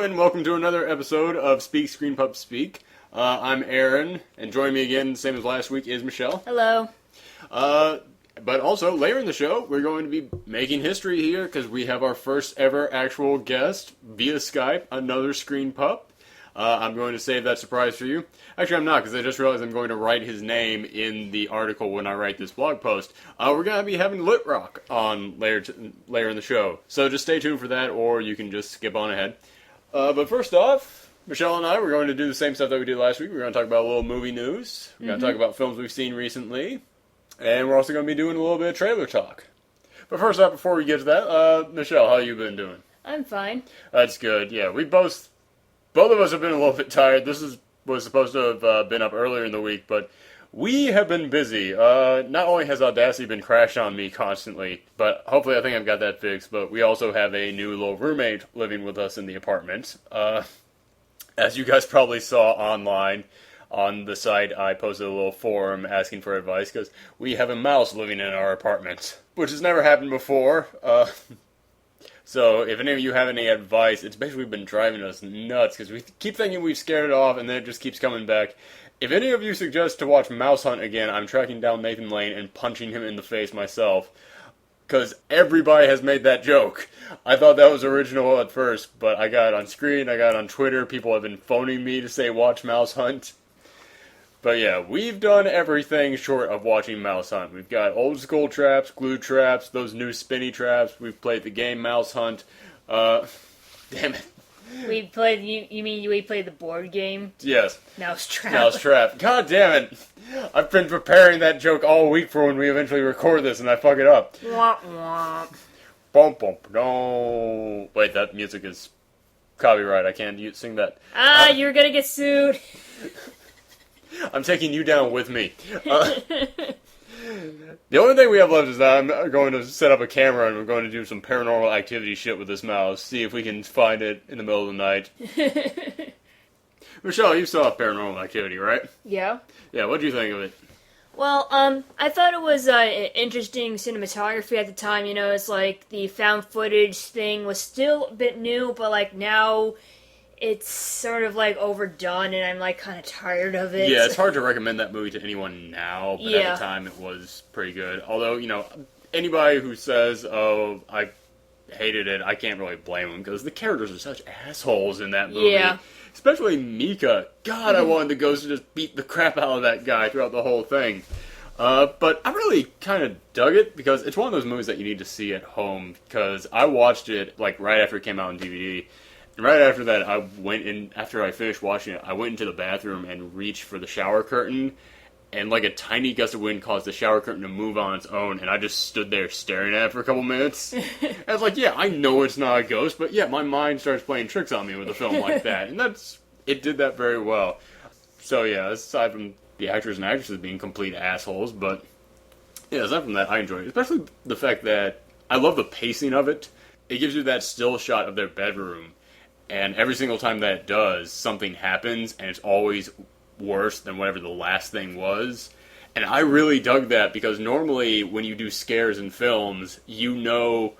gentlemen, welcome to another episode of Speak Screen Pup Speak. I'm Aaron, and joining me again, same as last week, is Michelle. Hello. But also, later in the show, we're going to be making history here, because we have our first ever actual guest via Skype, another Screen Pup. I'm going to save that surprise for you. Actually, I'm not, because I just realized I'm going to write his name in the article when I write this blog post. We're going to be having Lit Rock on later in the show. So just stay tuned for that, or you can just skip on ahead. But first off, Michelle and I, we're going to do the same stuff that we did last week. We're going to talk about a little movie news. We're going to talk about films we've seen recently. And we're also going to be doing a little bit of trailer talk. But first off, before we get to that, Michelle, how you been doing? I'm fine. That's good. Yeah, we both of us have been a little bit tired. This was supposed to have been up earlier in the week, but we have been busy. Not only has Audacity been crashed on me constantly, but hopefully I think I've got that fixed, but we also have a new little roommate living with us in the apartment. As you guys probably saw online, on the site, I posted a little forum asking for advice, because we have a mouse living in our apartment, which has never happened before. So if any of you have any advice, it's basically been driving us nuts, because we keep thinking we've scared it off, and then it just keeps coming back. If any of you suggest to watch Mouse Hunt again, I'm tracking down Nathan Lane and punching him in the face myself, because everybody has made that joke. I thought that was original at first, but I got it on screen, I got it on Twitter, people have been phoning me to say watch Mouse Hunt. But yeah, we've done everything short of watching Mouse Hunt. We've got old school traps, glue traps, those new spinny traps. We've played the game Mouse Hunt. Damn it. We played. You mean we played the board game? Yes. Mousetrap. Mousetrap. God damn it! I've been preparing that joke all week for when we eventually record this, and I fuck it up. Womp womp. Bump bump. No. Wait, that music is copyright. I can't sing that. You're gonna get sued. I'm taking you down with me. The only thing we have left is that I'm going to set up a camera and we're going to do some paranormal activity shit with this mouse. See if we can find it in the middle of the night. Michelle, you saw Paranormal Activity, right? Yeah. Yeah, what do you think of it? Well, I thought it was interesting cinematography at the time. You know, it's like the found footage thing was still a bit new, but like now it's sort of like overdone, and I'm like kind of tired of it. Yeah, it's hard to recommend that movie to anyone now, but at the time it was pretty good. Although, you know, anybody who says, "Oh, I hated it," I can't really blame them, because the characters are such assholes in that movie. Yeah. Especially Mika. God, I wanted the ghost to just beat the crap out of that guy throughout the whole thing. But I really kind of dug it, because it's one of those movies that you need to see at home, because I watched it like right after it came out on DVD. And right after that, I went in, after I finished watching it, I went into the bathroom and reached for the shower curtain, and like a tiny gust of wind caused the shower curtain to move on its own, and I just stood there staring at it for a couple minutes. And I was like, yeah, I know it's not a ghost, but yeah, my mind starts playing tricks on me with a film like that, and it did that very well. So yeah, aside from the actors and actresses being complete assholes, but yeah, aside from that, I enjoyed it. Especially the fact that I love the pacing of it. It gives you that still shot of their bedroom, and every single time that it does, something happens, and it's always worse than whatever the last thing was. And I really dug that, because normally when you do scares in films, you don't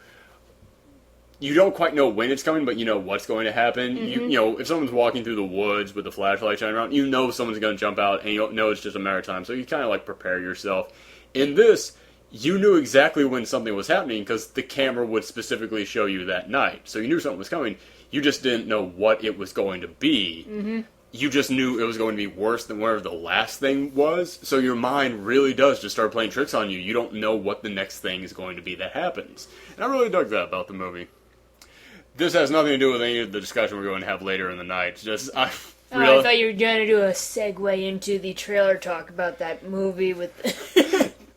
quite know when it's coming, but you know what's going to happen. Mm-hmm. You know, if someone's walking through the woods with the flashlight shining around, you know someone's going to jump out, and you know it's just a matter of time, so you kind of like prepare yourself. In this, you knew exactly when something was happening, because the camera would specifically show you that night. So you knew something was coming. You just didn't know what it was going to be. Mm-hmm. You just knew it was going to be worse than whatever the last thing was. So your mind really does just start playing tricks on you. You don't know what the next thing is going to be that happens. And I really dug that about the movie. This has nothing to do with any of the discussion we're going to have later in the night. I thought you were going to do a segue into the trailer talk about that movie with...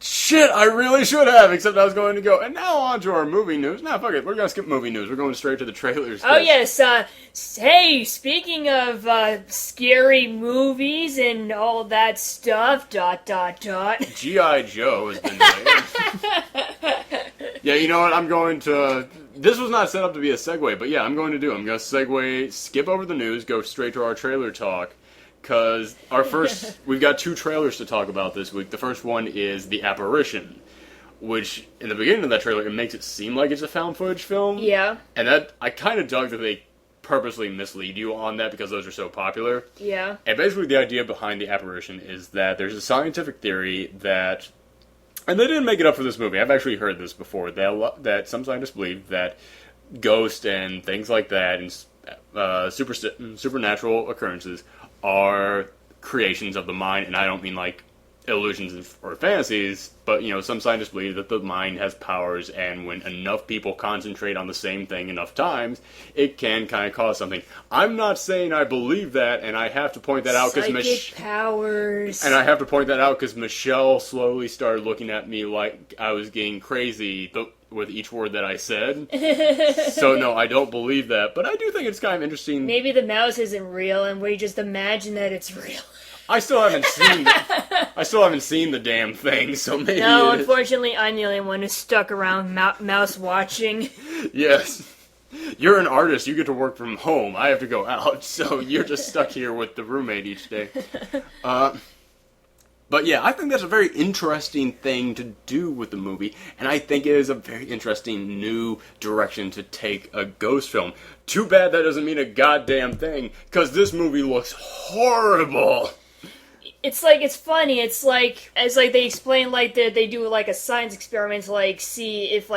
Shit, I really should have, except I was going to go. And now on to our movie news. Nah, fuck it, we're going to skip movie news. We're going straight to the trailers. Oh, yes. Hey, speaking of scary movies and all that stuff, ... G.I. Joe has been delayed. Yeah, you know what, I'm going to... This was not set up to be a segue, but yeah, I'm going to skip over the news, go straight to our trailer talk. Because we've got two trailers to talk about this week. The first one is The Apparition, which, in the beginning of that trailer, it makes it seem like it's a found footage film. Yeah. And I kind of dug that they purposely mislead you on that because those are so popular. Yeah. And basically the idea behind the apparition is that there's a scientific theory that, and they didn't make it up for this movie, I've actually heard this before, that some scientists believe that ghosts and things like that and supernatural occurrences are creations of the mind, and I don't mean like illusions or fantasies, but some scientists believe that the mind has powers, and when enough people concentrate on the same thing enough times, it can kind of cause something. I'm not saying I believe that, and I have to point that out because powers. And I have to point that out because Michelle slowly started looking at me like I was getting crazy with each word that I said. So no, I don't believe that, but I do think it's kind of interesting. Maybe the mouse isn't real, and we just imagine that it's real. I still haven't seen the damn thing, so maybe. No, unfortunately, I'm the only one who's stuck around mouse watching. Yes. You're an artist, you get to work from home. I have to go out, so you're just stuck here with the roommate each day. But yeah, I think that's a very interesting thing to do with the movie, and I think it is a very interesting new direction to take a ghost film. Too bad that doesn't mean a goddamn thing, because this movie looks horrible. It's funny. It's like they explain like that they do like a science experiment to like see if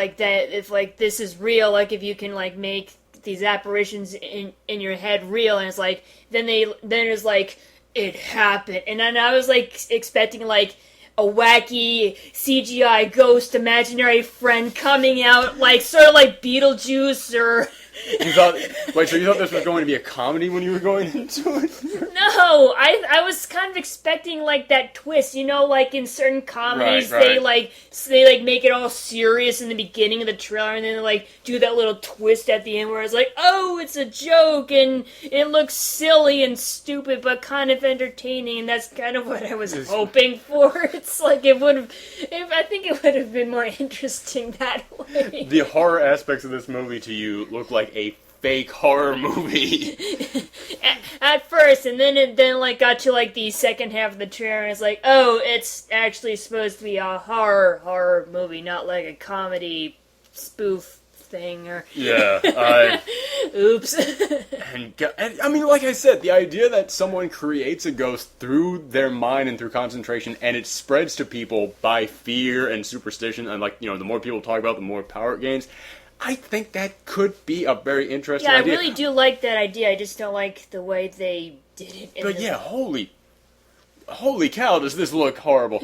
this is real, like if you can like make these apparitions in your head real, and it's like then it's like it happened, and then I was like expecting like a wacky CGI ghost imaginary friend coming out, like sort of like Beetlejuice or. So you thought this was going to be a comedy when you were going into it? No, I was kind of expecting like that twist, like in certain comedies right. they make it all serious in the beginning of the trailer, and then they like do that little twist at the end where it's like, oh, it's a joke and it looks silly and stupid but kind of entertaining, and that's kind of what I was hoping for. It's like I think it would have been more interesting that way. The horror aspects of this movie to you look like a fake horror movie. At first, and then it like got to like the second half of the trailer, and it's like, oh, it's actually supposed to be a horror movie, not like a comedy spoof thing or. Yeah. Oops. and I mean, like I said, the idea that someone creates a ghost through their mind and through concentration, and it spreads to people by fear and superstition, and like the more people talk about, the more power it gains. I think that could be a very interesting idea. Yeah, I really do like that idea. I just don't like the way they did it. But yeah, holy cow, does this look horrible.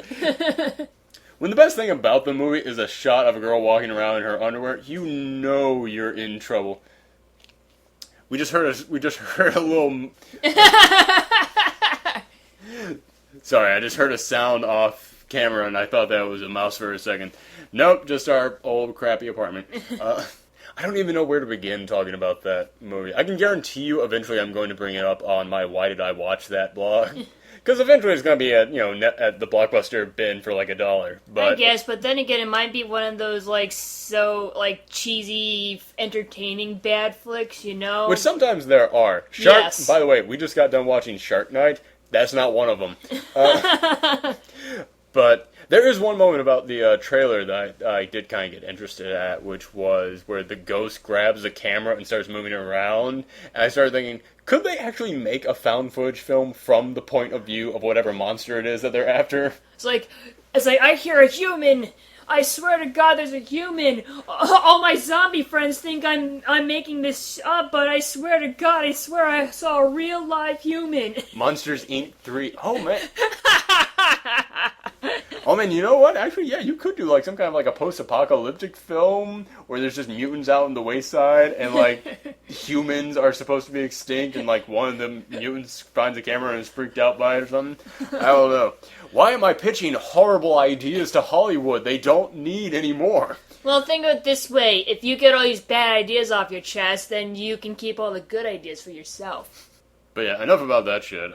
When the best thing about the movie is a shot of a girl walking around in her underwear, you're in trouble. We just heard a little... Sorry, I just heard a sound off camera, and I thought that was a mouse for a second. Nope, just our old crappy apartment. I don't even know where to begin talking about that movie. I can guarantee you eventually I'm going to bring it up on my Why Did I Watch That blog. Because eventually it's going to be at the Blockbuster bin for like $1. But I guess, but then again, it might be one of those cheesy, entertaining bad flicks, Which sometimes there are. Yes. By the way, we just got done watching Shark Night. That's not one of them. But there is one moment about the trailer that I did kind of get interested at, which was where the ghost grabs the camera and starts moving around. And I started thinking, could they actually make a found footage film from the point of view of whatever monster it is that they're after? It's like I hear a human. I swear to God, there's a human. All my zombie friends think I'm making this up, but I swear to God, I saw a real live human. Monsters Inc. 3. Oh man. Oh man, you know what? Actually, yeah, you could do like some kind of like a post-apocalyptic film where there's just mutants out in the wayside and like humans are supposed to be extinct and like one of the mutants finds a camera and is freaked out by it or something. I don't know. Why am I pitching horrible ideas to Hollywood? They don't need any more. Well, think of it this way. If you get all these bad ideas off your chest, then you can keep all the good ideas for yourself. But yeah, enough about that shit.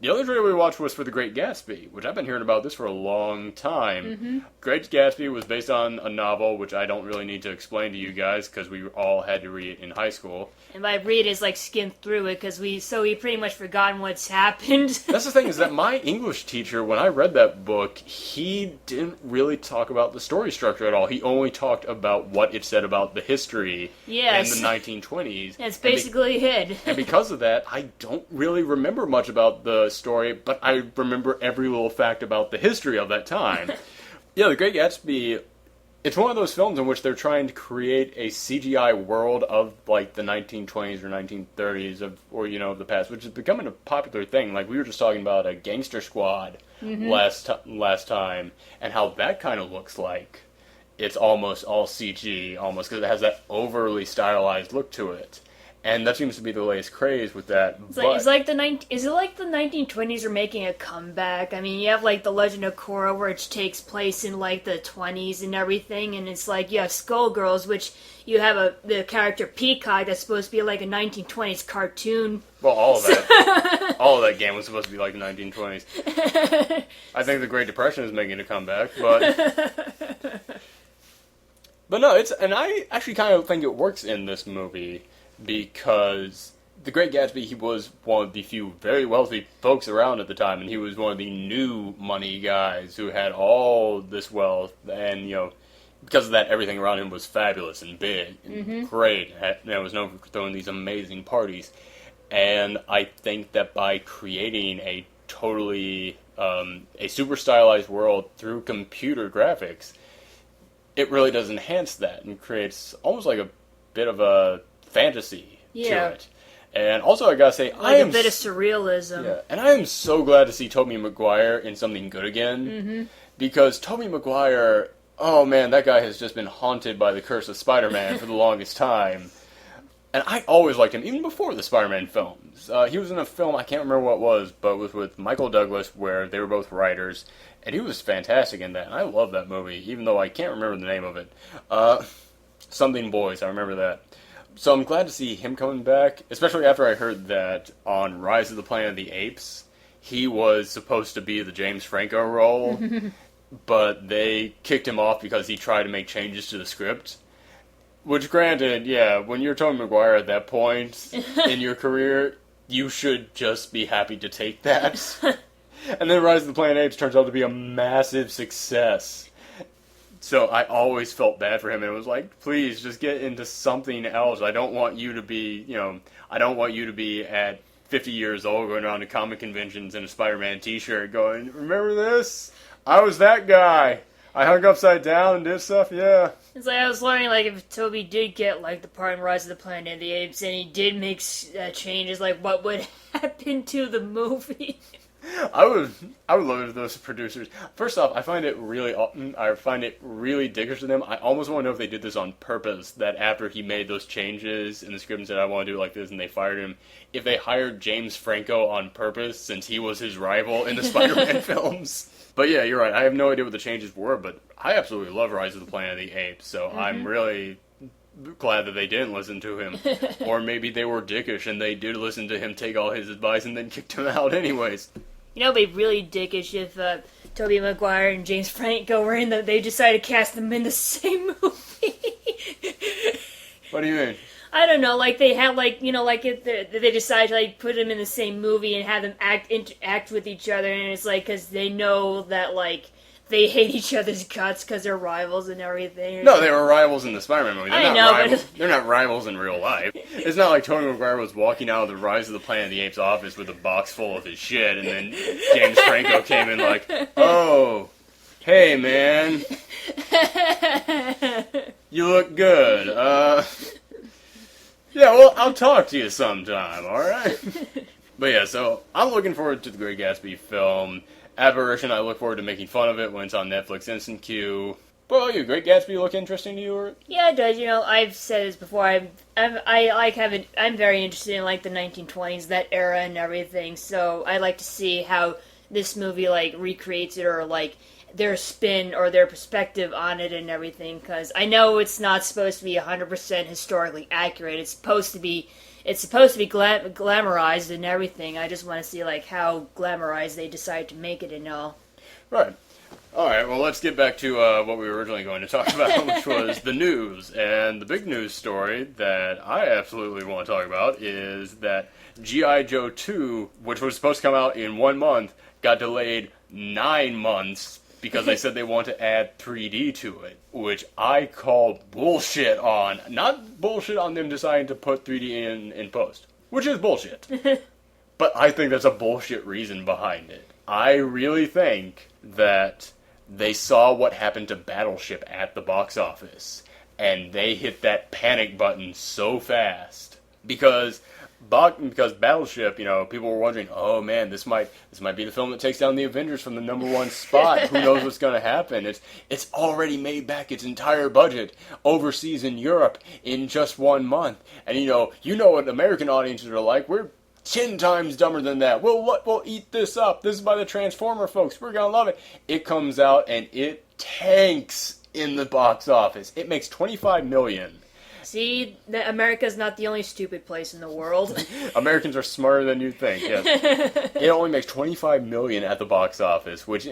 the other trailer we watched was for The Great Gatsby, which I've been hearing about this for a long time. Great Gatsby was based on a novel, which I don't really need to explain to you guys, because we all had to read it in high school. And by read is like skim through it, because we pretty much forgotten what's happened. That's the thing, is that my English teacher, when I read that book, he didn't really talk about the story structure at all. He only talked about what it said about the history in the 1920s. That's basically it. And because of that, I don't really remember much about the story, but I remember every little fact about the history of that time. Yeah, The Great Gatsby, it's one of those films in which they're trying to create a CGI world of, like, the 1920s or 1930s of the past, which is becoming a popular thing. Like, we were just talking about a Gangster Squad last time, and how that kind of looks like. It's almost all CG, almost, because it has that overly stylized look to it. And that seems to be the latest craze with that. Is it like the 1920s are making a comeback? I mean, you have like The Legend of Korra, which takes place in like the 20s and everything, and it's like you have Skullgirls, which you have the character Peacock that's supposed to be like a 1920s cartoon. Well, all of that game was supposed to be like the 1920s. I think the Great Depression is making a comeback, but no, and I actually kind of think it works in this movie. Because The Great Gatsby, he was one of the few very wealthy folks around at the time, and he was one of the new money guys who had all this wealth, and, because of that, everything around him was fabulous and big and great, and was known for throwing these amazing parties. And I think that by creating a totally, a super stylized world through computer graphics, it really does enhance that, and creates almost like a bit of a fantasy to it. And also, I gotta say, a bit of surrealism. Yeah, and I am so glad to see Tobey Maguire in something good again. Because Tobey Maguire, oh man, that guy has just been haunted by the curse of Spider-Man for the longest time. And I always liked him, even before the Spider-Man films. He was in a film, I can't remember what it was, but it was with Michael Douglas, where they were both writers. And he was fantastic in that, and I love that movie, even though I can't remember the name of it. Something Boys, I remember that. So I'm glad to see him coming back, especially after I heard that on Rise of the Planet of the Apes, he was supposed to be the James Franco role, but they kicked him off because he tried to make changes to the script. Which, granted, yeah, when you're Tobey Maguire at that point in your career, you should just be happy to take that. And then Rise of the Planet of the Apes turns out to be a massive success. So I always felt bad for him, and it was like, please, just get into something else. I don't want you to be, I don't want you to be at 50 years old going around to comic conventions in a Spider-Man t-shirt going, remember this? I was that guy. I hung upside down and did stuff, yeah. It's like, I was wondering, like, if Toby did get, like, the part in Rise of the Planet of the Apes, and he did make changes, like, what would happen to the movie? I would love it if those producers. First off, I find it really dickish of them. I almost want to know if they did this on purpose. That after he made those changes in the script and said, "I want to do it like this," and they fired him, if they hired James Franco on purpose since he was his rival in the Spider-Man films. But yeah, you're right. I have no idea what the changes were, but I absolutely love Rise of the Planet of the Apes. So I'm really glad that they didn't listen to him. Or maybe they were dickish and they did listen to him, take all his advice, and then kicked him out anyways. It'd be really dickish if Tobey Maguire and James Franco were they decided to cast them in the same movie. What do you mean? I don't know, like they had if they decided to like put them in the same movie and have them act with each other, and it's like because they know that like they hate each other's guts because they're rivals and everything. No, they were rivals in the Spider-Man movie. But they're not rivals in real life. It's not like Tobey Maguire was walking out of the Rise of the Planet of the Apes office with a box full of his shit, and then James Franco came in like, "Oh, hey man, you look good. Yeah, well, I'll talk to you sometime, alright?" But yeah, so I'm looking forward to the Great Gatsby film. Aberration, I look forward to making fun of it when it's on Netflix Instant Queue. Well, you, Great Gatsby look interesting to you? Or? Yeah, it does. I've said this before. I'm very interested in like the 1920s, that era and everything. So I like to see how this movie like recreates it or like their spin or their perspective on it and everything, because I know it's not supposed to be 100% historically accurate. It's supposed to be glamorized and everything. I just want to see like how glamorized they decide to make it and all. Right. All right, well, let's get back to what we were originally going to talk about, which was the news. And the big news story that I absolutely want to talk about is that G.I. Joe 2, which was supposed to come out in 1 month, got delayed 9 months because they said they want to add 3D to it, which I call bullshit on. Not bullshit on them deciding to put 3D in post, which is bullshit. But I think there's a bullshit reason behind it. I really think that they saw what happened to Battleship at the box office, and they hit that panic button so fast. Because Battleship, people were wondering, oh man, this might be the film that takes down the Avengers from the #1 spot. Who knows what's going to happen? It's already made back its entire budget overseas in Europe in just 1 month. And you know what American audiences are like. We're 10 times dumber than that. We'll eat this up. This is by the Transformer folks. We're gonna love it. It comes out and it tanks in the box office. It makes $25 million. See, America's not the only stupid place in the world. Americans are smarter than you think. Yes. It only makes $25 million at the box office, which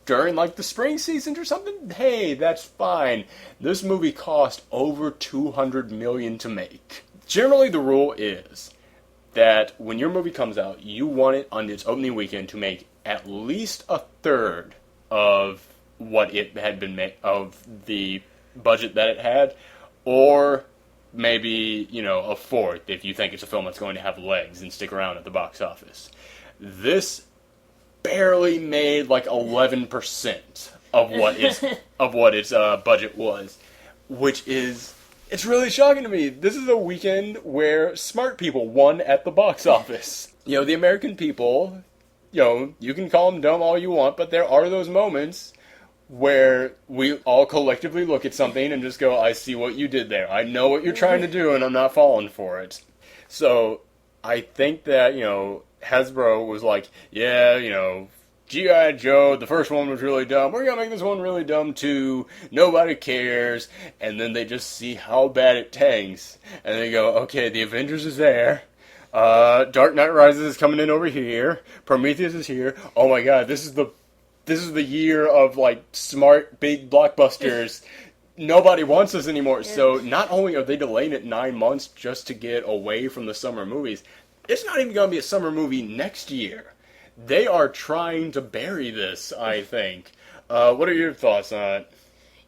during like the spring season or something, hey, that's fine. This movie cost over $200 million to make. Generally, the rule is that when your movie comes out, you want it on its opening weekend to make at least a third of what it had been made, of the budget that it had, or maybe, a fourth if you think it's a film that's going to have legs and stick around at the box office. This barely made like 11% of what its budget was, which is... It's really shocking to me. This is a weekend where smart people won at the box office. The American people, you can call them dumb all you want, but there are those moments where we all collectively look at something and just go, I see what you did there. I know what you're trying to do, and I'm not falling for it. So I think that, Hasbro was like, yeah, G.I. Joe, the first one was really dumb. We're going to make this one really dumb too. Nobody cares. And then they just see how bad it tanks. And they go, okay, the Avengers is there. Dark Knight Rises is coming in over here. Prometheus is here. Oh my god, this is the year of like smart big blockbusters. Nobody wants this anymore. Yeah. So not only are they delaying it 9 months just to get away from the summer movies, it's not even going to be a summer movie next year. They are trying to bury this, I think. What are your thoughts on it?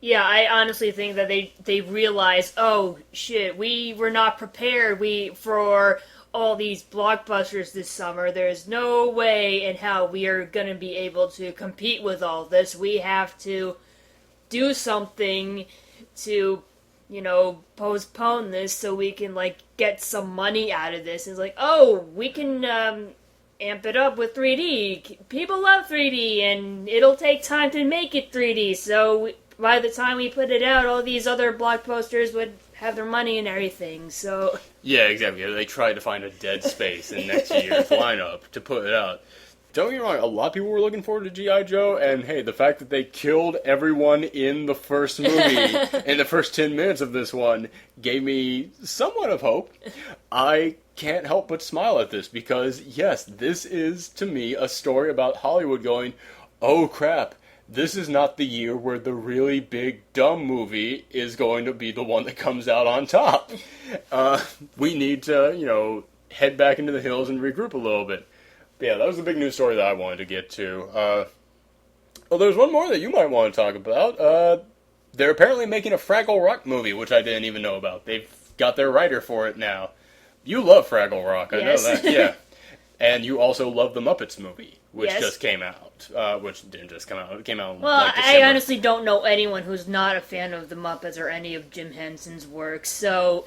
Yeah, I honestly think that they realized, oh shit, we were not prepared for all these blockbusters this summer. There's no way in how we are going to be able to compete with all this. We have to do something to, postpone this so we can, get some money out of this. It's like, oh, we can, amp it up with 3D. People love 3D, and it'll take time to make it 3D, so by the time we put it out, all these other blockbusters would have their money and everything, so... Yeah, exactly. They tried to find a dead space in next year's lineup to put it out. Don't get me wrong, a lot of people were looking forward to G.I. Joe, and hey, the fact that they killed everyone in the first movie, in the first 10 minutes of this one, gave me somewhat of hope. I can't help but smile at this, because yes, this is, to me, a story about Hollywood going, oh crap, this is not the year where the really big, dumb movie is going to be the one that comes out on top. We need to, head back into the hills and regroup a little bit. But yeah, that was the big news story that I wanted to get to. Well, there's one more that you might want to talk about. They're apparently making a Fraggle Rock movie, which I didn't even know about. They've got their writer for it now. You love Fraggle Rock, I know that, yeah. And you also love the Muppets movie, which just came out. Which didn't just come out, it came out well, December. I honestly don't know anyone who's not a fan of the Muppets or any of Jim Henson's work, so...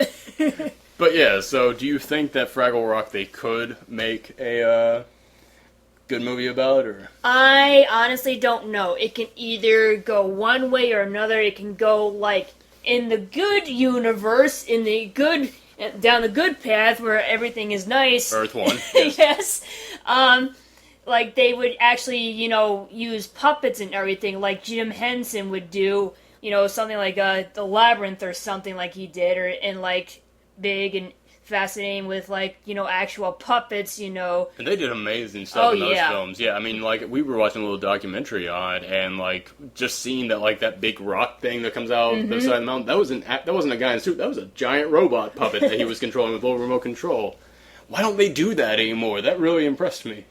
But yeah, so do you think that Fraggle Rock, they could make a good movie about, or? I honestly don't know. It can either go one way or another. It can go, in the good universe, down the good path where everything is nice. Earth 1. Yes. like they would actually, use puppets and everything, like Jim Henson would do, something like the Labyrinth or something like he did, or and like big and fascinating with like actual puppets. And they did amazing stuff in those yeah. films. Yeah, I mean, like we were watching a little documentary on it, and like just seeing that like that big rock thing that comes out the side of the mountain. That wasn't a guy in a suit. That was a giant robot puppet that he was controlling with a little remote control. Why don't they do that anymore? That really impressed me.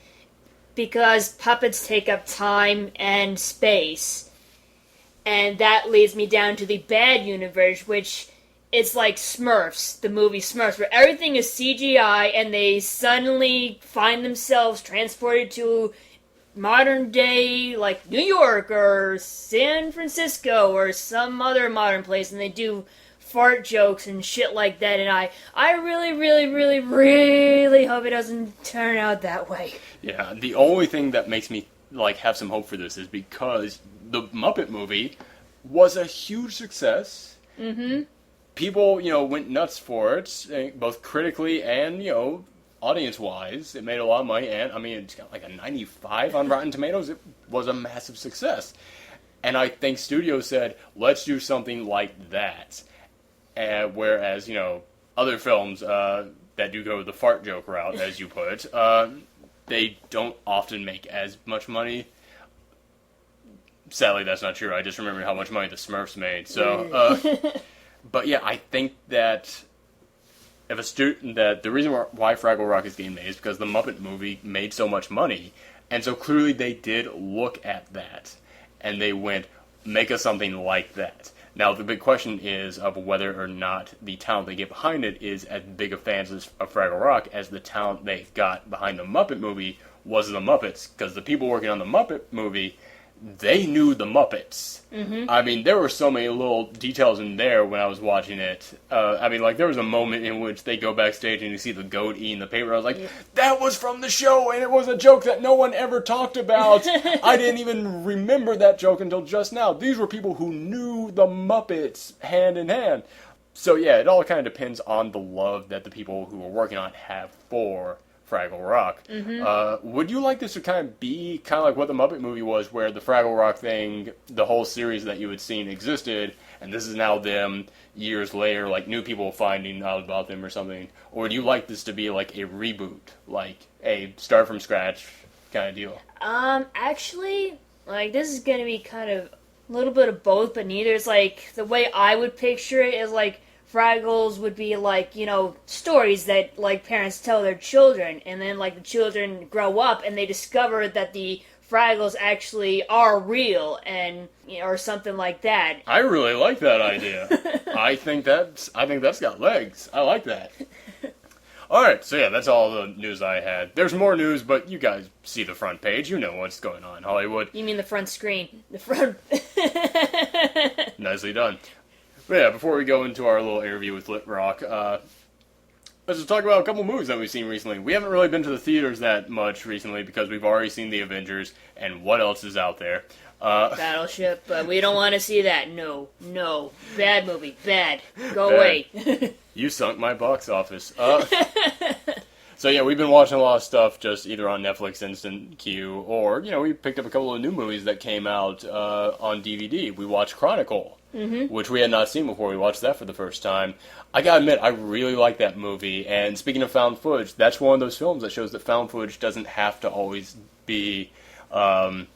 Because puppets take up time and space. And that leads me down to the bad universe, which it's like Smurfs, the movie Smurfs, where everything is CGI and they suddenly find themselves transported to modern day, like New York or San Francisco or some other modern place, and they do fart jokes and shit like that, and I really, really, really, really hope it doesn't turn out that way. Yeah, the only thing that makes me like have some hope for this is because the Muppet movie was a huge success. Mm-hmm. People, went nuts for it, both critically and, audience-wise. It made a lot of money, and, I mean, it's got like a 95 on Rotten Tomatoes. It was a massive success. And I think studios said, let's do something like that. Whereas, other films that do go the fart joke route, as you put, they don't often make as much money. Sadly, that's not true. I just remember how much money the Smurfs made. So, but yeah, I think that the reason why Fraggle Rock is getting made is because the Muppet movie made so much money, and so clearly they did look at that, and they went, make us something like that. Now, the big question is of whether or not the talent they get behind it is as big of fans of Fraggle Rock as the talent they got behind the Muppet movie was the Muppets, because the people working on the Muppet movie, they knew the Muppets. Mm-hmm. I mean, there were so many little details in there when I was watching it. There was a moment in which they go backstage and you see the goat eating the paper. I was like, that was from the show, and it was a joke that no one ever talked about. I didn't even remember that joke until just now. These were people who knew the Muppets hand in hand. So yeah, it all kind of depends on the love that the people who are working on it have for Fraggle Rock. Mm-hmm. Would you like this to kind of like what the Muppet movie was, where the Fraggle Rock thing, the whole series that you had seen existed, and this is now them years later, like new people finding out about them or something? Or would you like this to be like a reboot, like a start from scratch kind of deal? Actually, like this is gonna be kind of a little bit of both, but neither. It's like the way I would picture it is like Fraggles would be like, stories that like parents tell their children, and then like the children grow up and they discover that the Fraggles actually are real, and or something like that. I really like that idea. I think that's got legs. I like that. Alright, so yeah, that's all the news I had. There's more news, but you guys see the front page. You know what's going on, Hollywood. You mean the front screen. The front... Nicely done. But yeah, before we go into our little interview with Lit Rock, let's just talk about a couple movies that we've seen recently. We haven't really been to the theaters that much recently because we've already seen The Avengers, and what else is out there? Battleship, but we don't want to see that. No. Bad movie. Bad. Go away. You sunk my box office. So yeah, we've been watching a lot of stuff just either on Netflix Instant Queue, or, we picked up a couple of new movies that came out on DVD. We watched Chronicle, which we had not seen before. We watched that for the first time. I gotta admit, I really like that movie, and speaking of found footage, that's one of those films that shows that found footage doesn't have to always be... it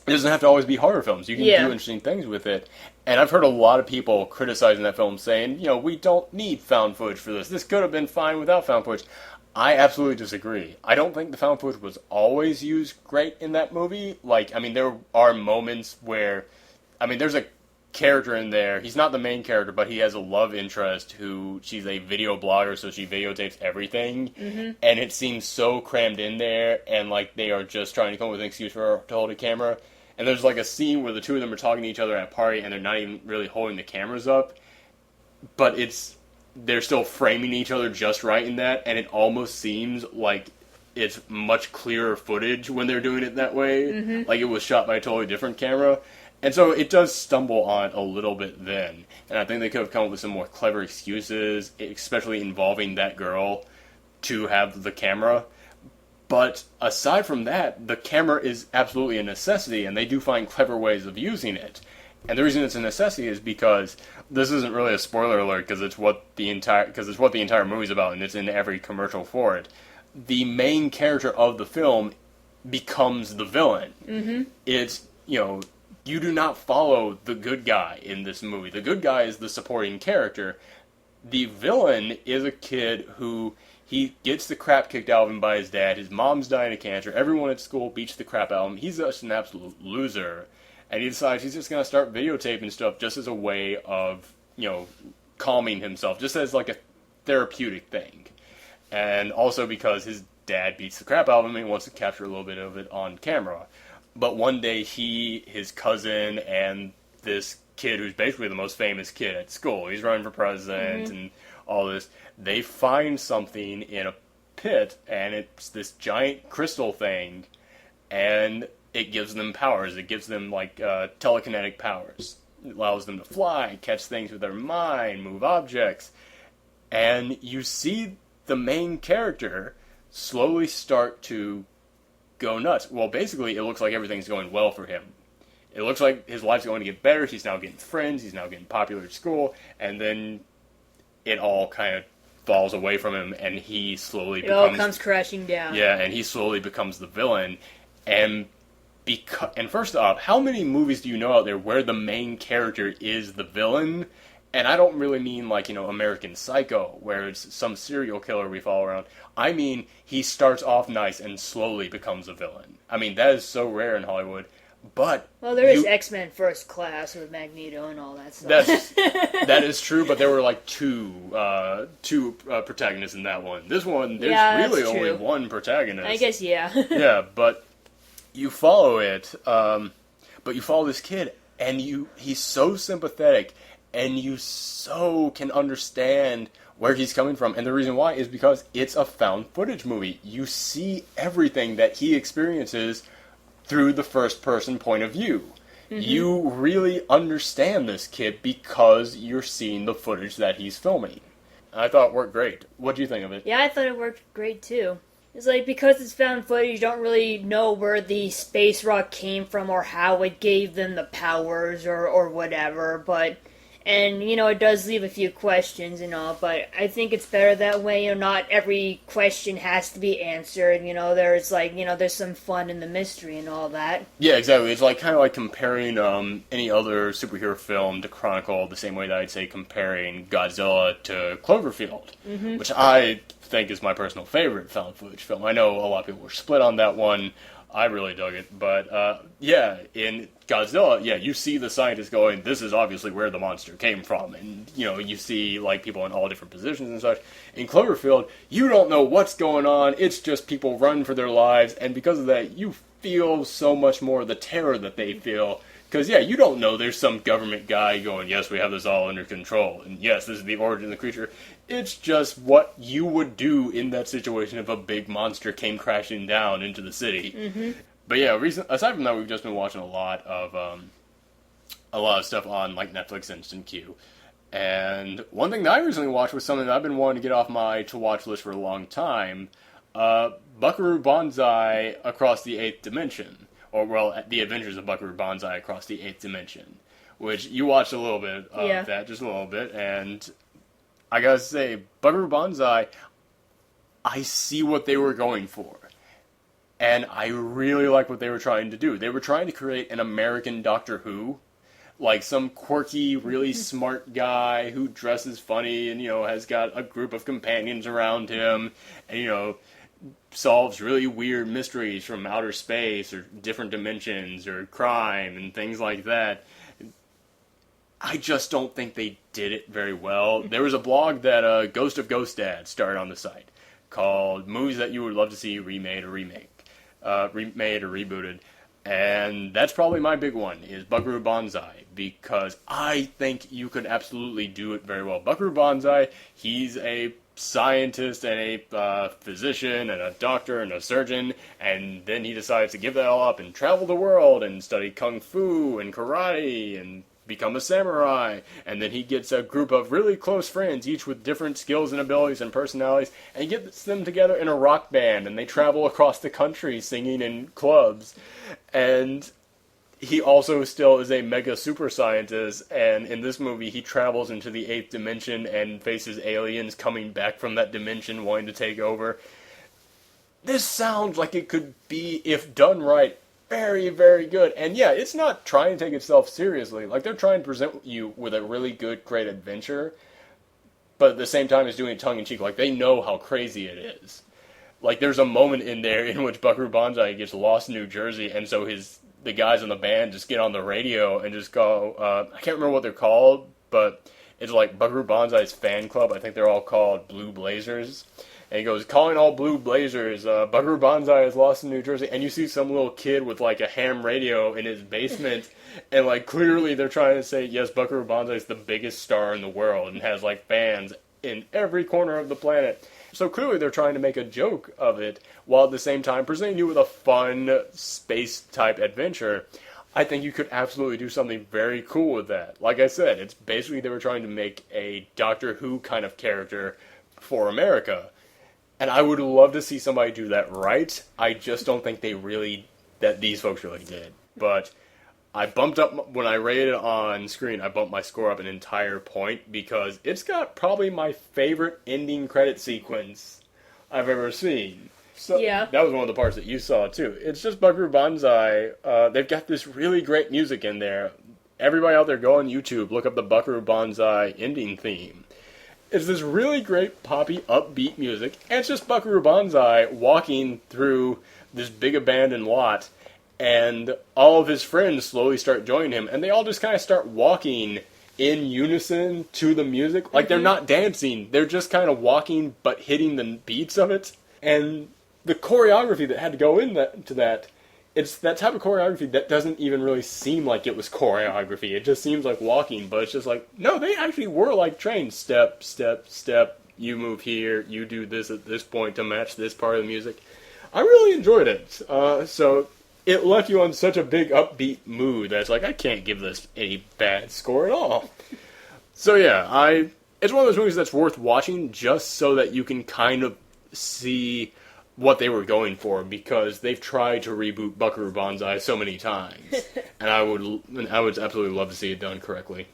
doesn't have to always be horror films. You can do interesting things with it. And I've heard a lot of people criticizing that film, saying, we don't need found footage for this. This could have been fine without found footage. I absolutely disagree. I don't think the found footage was always used great in that movie. There are moments where... there's a character in there. He's not the main character, but he has a love interest she's a video blogger, so she videotapes everything. Mm-hmm. And it seems so crammed in there, and they are just trying to come up with an excuse for her to hold a camera. And there's a scene where the two of them are talking to each other at a party, and they're not even really holding the cameras up. But they're still framing each other just right in that, and it almost seems like it's much clearer footage when they're doing it that way. Mm-hmm. Like it was shot by a totally different camera. And so it does stumble on a little bit then. And I think they could have come up with some more clever excuses, especially involving that girl, to have the camera. But aside from that, the camera is absolutely a necessity, and they do find clever ways of using it. And the reason it's a necessity is because this isn't really a spoiler alert, because it's what the entire movie's about, and it's in every commercial for it. The main character of the film becomes the villain. Mm-hmm. It's, you do not follow the good guy in this movie. The good guy is the supporting character. The villain is a kid who, he gets the crap kicked out of him by his dad. His mom's dying of cancer. Everyone at school beats the crap out of him. He's just an absolute loser. And he decides he's just going to start videotaping stuff just as a way of, calming himself. Just as like a therapeutic thing. And also because his dad beats the crap out of him and he wants to capture a little bit of it on camera. But one day his cousin, and this kid who's basically the most famous kid at school, he's running for president and all this, they find something in a pit, and it's this giant crystal thing, and it gives them powers. It gives them, telekinetic powers. It allows them to fly, catch things with their mind, move objects, and you see the main character slowly start to go nuts. Well, basically, it looks like everything's going well for him. It looks like his life's going to get better. He's now getting friends. He's now getting popular at school. And then it all kind of falls away from him, and he slowly becomes... It all comes crashing down. Yeah, and he slowly becomes the villain. And first off, how many movies do you know out there where the main character is the villain? And I don't really mean American Psycho, where it's some serial killer we follow around. I mean, he starts off nice and slowly becomes a villain. I mean, that is so rare in Hollywood. But there is X-Men First Class with Magneto and all that stuff. That is true, but there were two protagonists in that one. This one, there's really only one protagonist. I guess, yeah. Yeah, but you follow it. But you follow this kid, and he's so sympathetic. And you so can understand where he's coming from. And the reason why is because it's a found footage movie. You see everything that he experiences through the first person point of view. Mm-hmm. You really understand this kid because you're seeing the footage that he's filming. I thought it worked great. What do you think of it? Yeah, I thought it worked great too. It's because it's found footage, you don't really know where the space rock came from or how it gave them the powers or whatever, but... And, it does leave a few questions and all, but I think it's better that way. Not every question has to be answered. There's there's some fun in the mystery and all that. Yeah, exactly. It's kind of like comparing any other superhero film to Chronicle, the same way that I'd say comparing Godzilla to Cloverfield, which I think is my personal favorite found footage film. I know a lot of people were split on that one. I really dug it, but in Godzilla, you see the scientists going, this is obviously where the monster came from, and you see people in all different positions and such. In Cloverfield, you don't know what's going on, it's just people running for their lives, and because of that, you feel so much more of the terror that they feel, because you don't know there's some government guy going, yes, we have this all under control, and yes, this is the origin of the creature. It's just what you would do in that situation if a big monster came crashing down into the city. Mm-hmm. But aside from that, we've just been watching a lot of stuff on Netflix Instant Queue. And one thing that I recently watched was something that I've been wanting to get off my to-watch list for a long time. Buckaroo Banzai Across the Eighth Dimension. The Adventures of Buckaroo Banzai Across the Eighth Dimension. Which you watched a little bit of that, just a little bit, and... I gotta say, Buckaroo Banzai, I see what they were going for. And I really like what they were trying to do. They were trying to create an American Doctor Who. Some quirky, really smart guy who dresses funny and, has got a group of companions around him. And, solves really weird mysteries from outer space or different dimensions or crime and things like that. I just don't think they did it very well. There was a blog that Ghost of Ghost Dad started on the site called Movies That You Would Love to See Remade or Rebooted. And that's probably my big one, is Buckaroo Banzai, because I think you could absolutely do it very well. Buckaroo Banzai, he's a scientist and a physician and a doctor and a surgeon, and then he decides to give that all up and travel the world and study kung fu and karate and become a samurai, and then he gets a group of really close friends, each with different skills and abilities and personalities, and he gets them together in a rock band, and they travel across the country singing in clubs, and he also still is a mega super scientist, and in this movie he travels into the 8th dimension and faces aliens coming back from that dimension wanting to take over. This sounds like it could be, if done right, very, very good. And yeah, it's not trying to take itself seriously. Like, they're trying to present you with a really good, great adventure, but at the same time it's doing it tongue-in-cheek. Like, they know how crazy it is. Like, there's a moment in there in which Buckaroo Banzai gets lost in New Jersey, and so the guys in the band just get on the radio and just go, I can't remember what they're called, but it's like Buckaroo Banzai's fan club. I think they're all called Blue Blazers. And he goes, calling all Blue Blazers, Buckaroo Banzai is lost in New Jersey. And you see some little kid with like a ham radio in his basement, and like clearly they're trying to say, yes, Buckaroo Banzai is the biggest star in the world and has like fans in every corner of the planet. So clearly they're trying to make a joke of it, while at the same time presenting you with a fun space-type adventure. I think you could absolutely do something very cool with that. Like I said, it's basically they were trying to make a Doctor Who kind of character for America. And I would love to see somebody do that right. I just don't think that these folks really did. But I bumped up, when I rated it on screen, I bumped my score up an entire point because it's got probably my favorite ending credit sequence I've ever seen. So yeah. That was one of the parts that you saw too. It's just Buckaroo Banzai. They've got this really great music in there. Everybody out there, go on YouTube, look up the Buckaroo Banzai ending theme. It's this really great poppy, upbeat music, and it's just Buckaroo Banzai walking through this big abandoned lot, and all of his friends slowly start joining him, and they all just kind of start walking in unison to the music. Like, they're not dancing, they're just kind of walking, but hitting the beats of it. And the choreography that had to go into that, it's that type of choreography that doesn't even really seem like it was choreography. It just seems like walking, but it's just like, no, they actually were like trained. Step, step, step, you move here, you do this at this point to match this part of the music. I really enjoyed it. So it left you on such a big upbeat mood that it's like, I can't give this any bad score at all. So yeah, it's one of those movies that's worth watching just so that you can kind of see what they were going for, because they've tried to reboot Buckaroo Banzai so many times, and I would absolutely love to see it done correctly.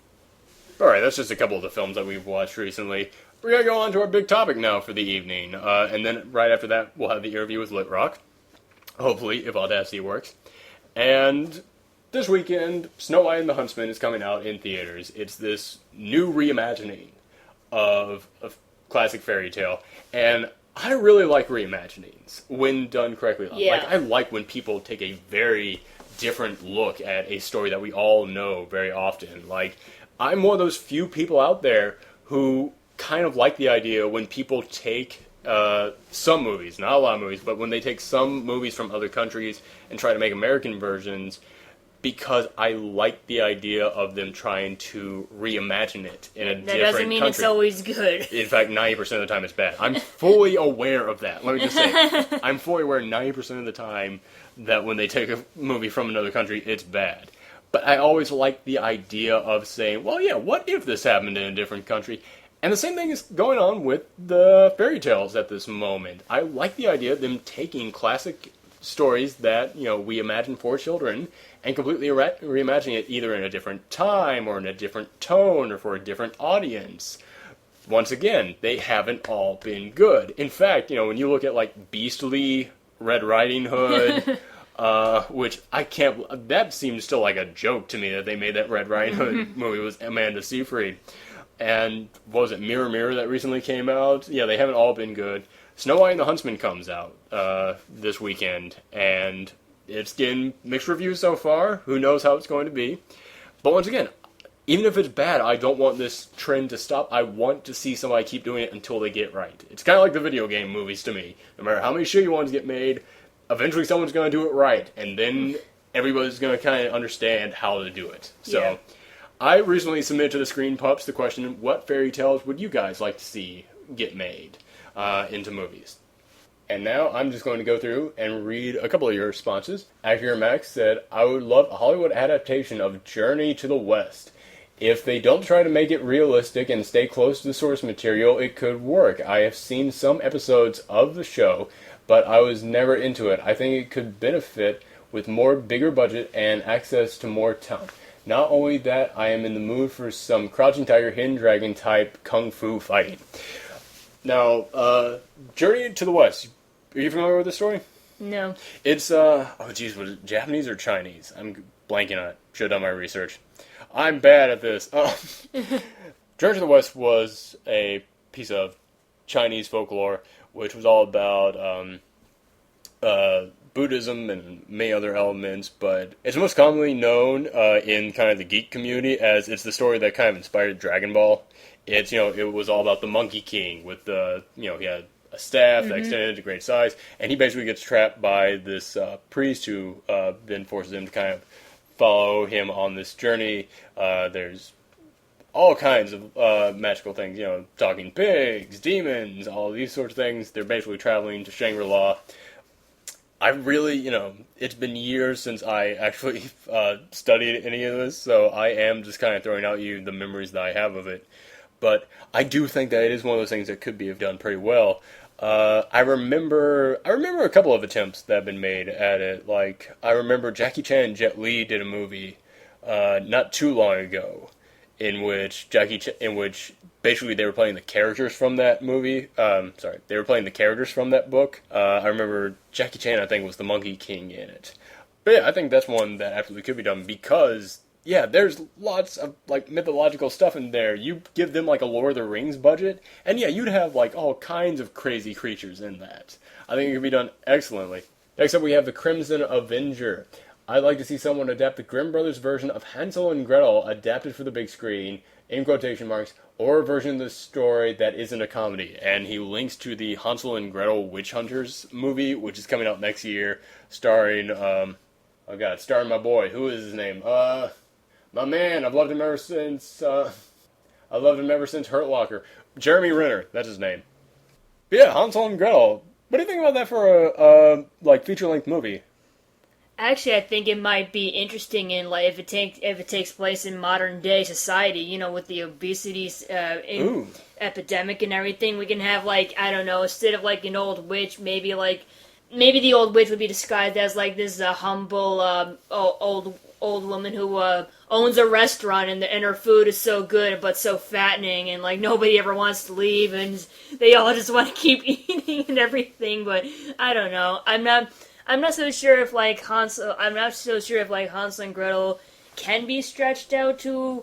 Alright, that's just a couple of the films that we've watched recently. We're going to go on to our big topic now for the evening, and then right after that we'll have the interview with Lit Rock, hopefully, if Audacity works. And this weekend, Snow White and the Huntsman is coming out in theaters. It's this new reimagining of classic fairy tale, and I really like reimaginings when done correctly. Yeah. Like, I like when people take a very different look at a story that we all know very often. Like, I'm one of those few people out there who kind of like the idea when people take some movies, not a lot of movies, but when they take some movies from other countries and try to make American versions, because I like the idea of them trying to reimagine it in a different country. That doesn't mean it's always good. In fact, 90% of the time it's bad. I'm fully aware of that. Let me just say, I'm fully aware 90% of the time that when they take a movie from another country, it's bad. But I always like the idea of saying, well, yeah, what if this happened in a different country? And the same thing is going on with the fairy tales at this moment. I like the idea of them taking classic stories that, we imagine for children and completely reimagining it either in a different time or in a different tone or for a different audience. Once again, they haven't all been good. In fact, when you look at like Beastly, Red Riding Hood, which I can't, that seems still like a joke to me that they made that Red Riding Hood movie with Amanda Seyfried. And what was it, Mirror Mirror that recently came out? Yeah, they haven't all been good. Snow White and the Huntsman comes out this weekend, and it's getting mixed reviews so far. Who knows how it's going to be. But once again, even if it's bad, I don't want this trend to stop. I want to see somebody keep doing it until they get right. It's kind of like the video game movies to me. No matter how many shitty ones get made, eventually someone's going to do it right, and then everybody's going to kind of understand how to do it. So, yeah. I recently submitted to the Screen Pups the question, what fairy tales would you guys like to see get made into movies? And now I'm just going to go through and read a couple of your responses. Accurate Max said, I would love a Hollywood adaptation of Journey to the West. if they don't try to make it realistic and stay close to the source material, it could work. I have seen some episodes of the show, but I was never into it. I think it could benefit with more bigger budget and access to more talent. Not only that, I am in the mood for some Crouching Tiger, Hidden Dragon type kung fu fighting. Now, Journey to the West. Are you familiar with this story? No. It's, was it Japanese or Chinese? I'm blanking on it. Should have done my research. I'm bad at this. Journey to the West was a piece of Chinese folklore, which was all about Buddhism and many other elements, but it's most commonly known in kind of the geek community as it's the story that kind of inspired Dragon Ball. It's, it was all about the Monkey King with the, he had a staff that extended to great size, and he basically gets trapped by this priest who then forces him to kind of follow him on this journey. There's all kinds of magical things, talking pigs, demons, all these sorts of things. They're basically traveling to Shangri-La. I really, it's been years since I actually studied any of this, so I am just kind of throwing out you the memories that I have of it. But I do think that it is one of those things that could be done pretty well. I remember a couple of attempts that have been made at it. Like, I remember Jackie Chan and Jet Li did a movie not too long ago, in which basically they were playing the characters from that movie. They were playing the characters from that book. I remember Jackie Chan, I think, was the Monkey King in it. But yeah, I think that's one that absolutely could be done because, yeah, there's lots of, mythological stuff in there. You give them, a Lord of the Rings budget, and yeah, you'd have, all kinds of crazy creatures in that. I think it could be done excellently. Next up, we have the Crimson Avenger. I'd like to see someone adapt the Grimm Brothers version of Hansel and Gretel adapted for the big screen, in quotation marks, or a version of the story that isn't a comedy. And he links to the Hansel and Gretel Witch Hunters movie, which is coming out next year, starring my boy. Who is his name? My man. I've loved him ever since Hurt Locker. Jeremy Renner. That's his name. But yeah, Hansel and Gretel. What do you think about that for a feature-length movie? Actually, I think it might be interesting in if it takes place in modern day society. With the obesity epidemic and everything, we can have I don't know, instead of an old witch, maybe the old witch would be disguised as this humble old woman who owns a restaurant, and her food is so good but so fattening, and nobody ever wants to leave, and they all just want to keep eating and everything. But I don't know. I'm not so sure if Hansel and Gretel can be stretched out. I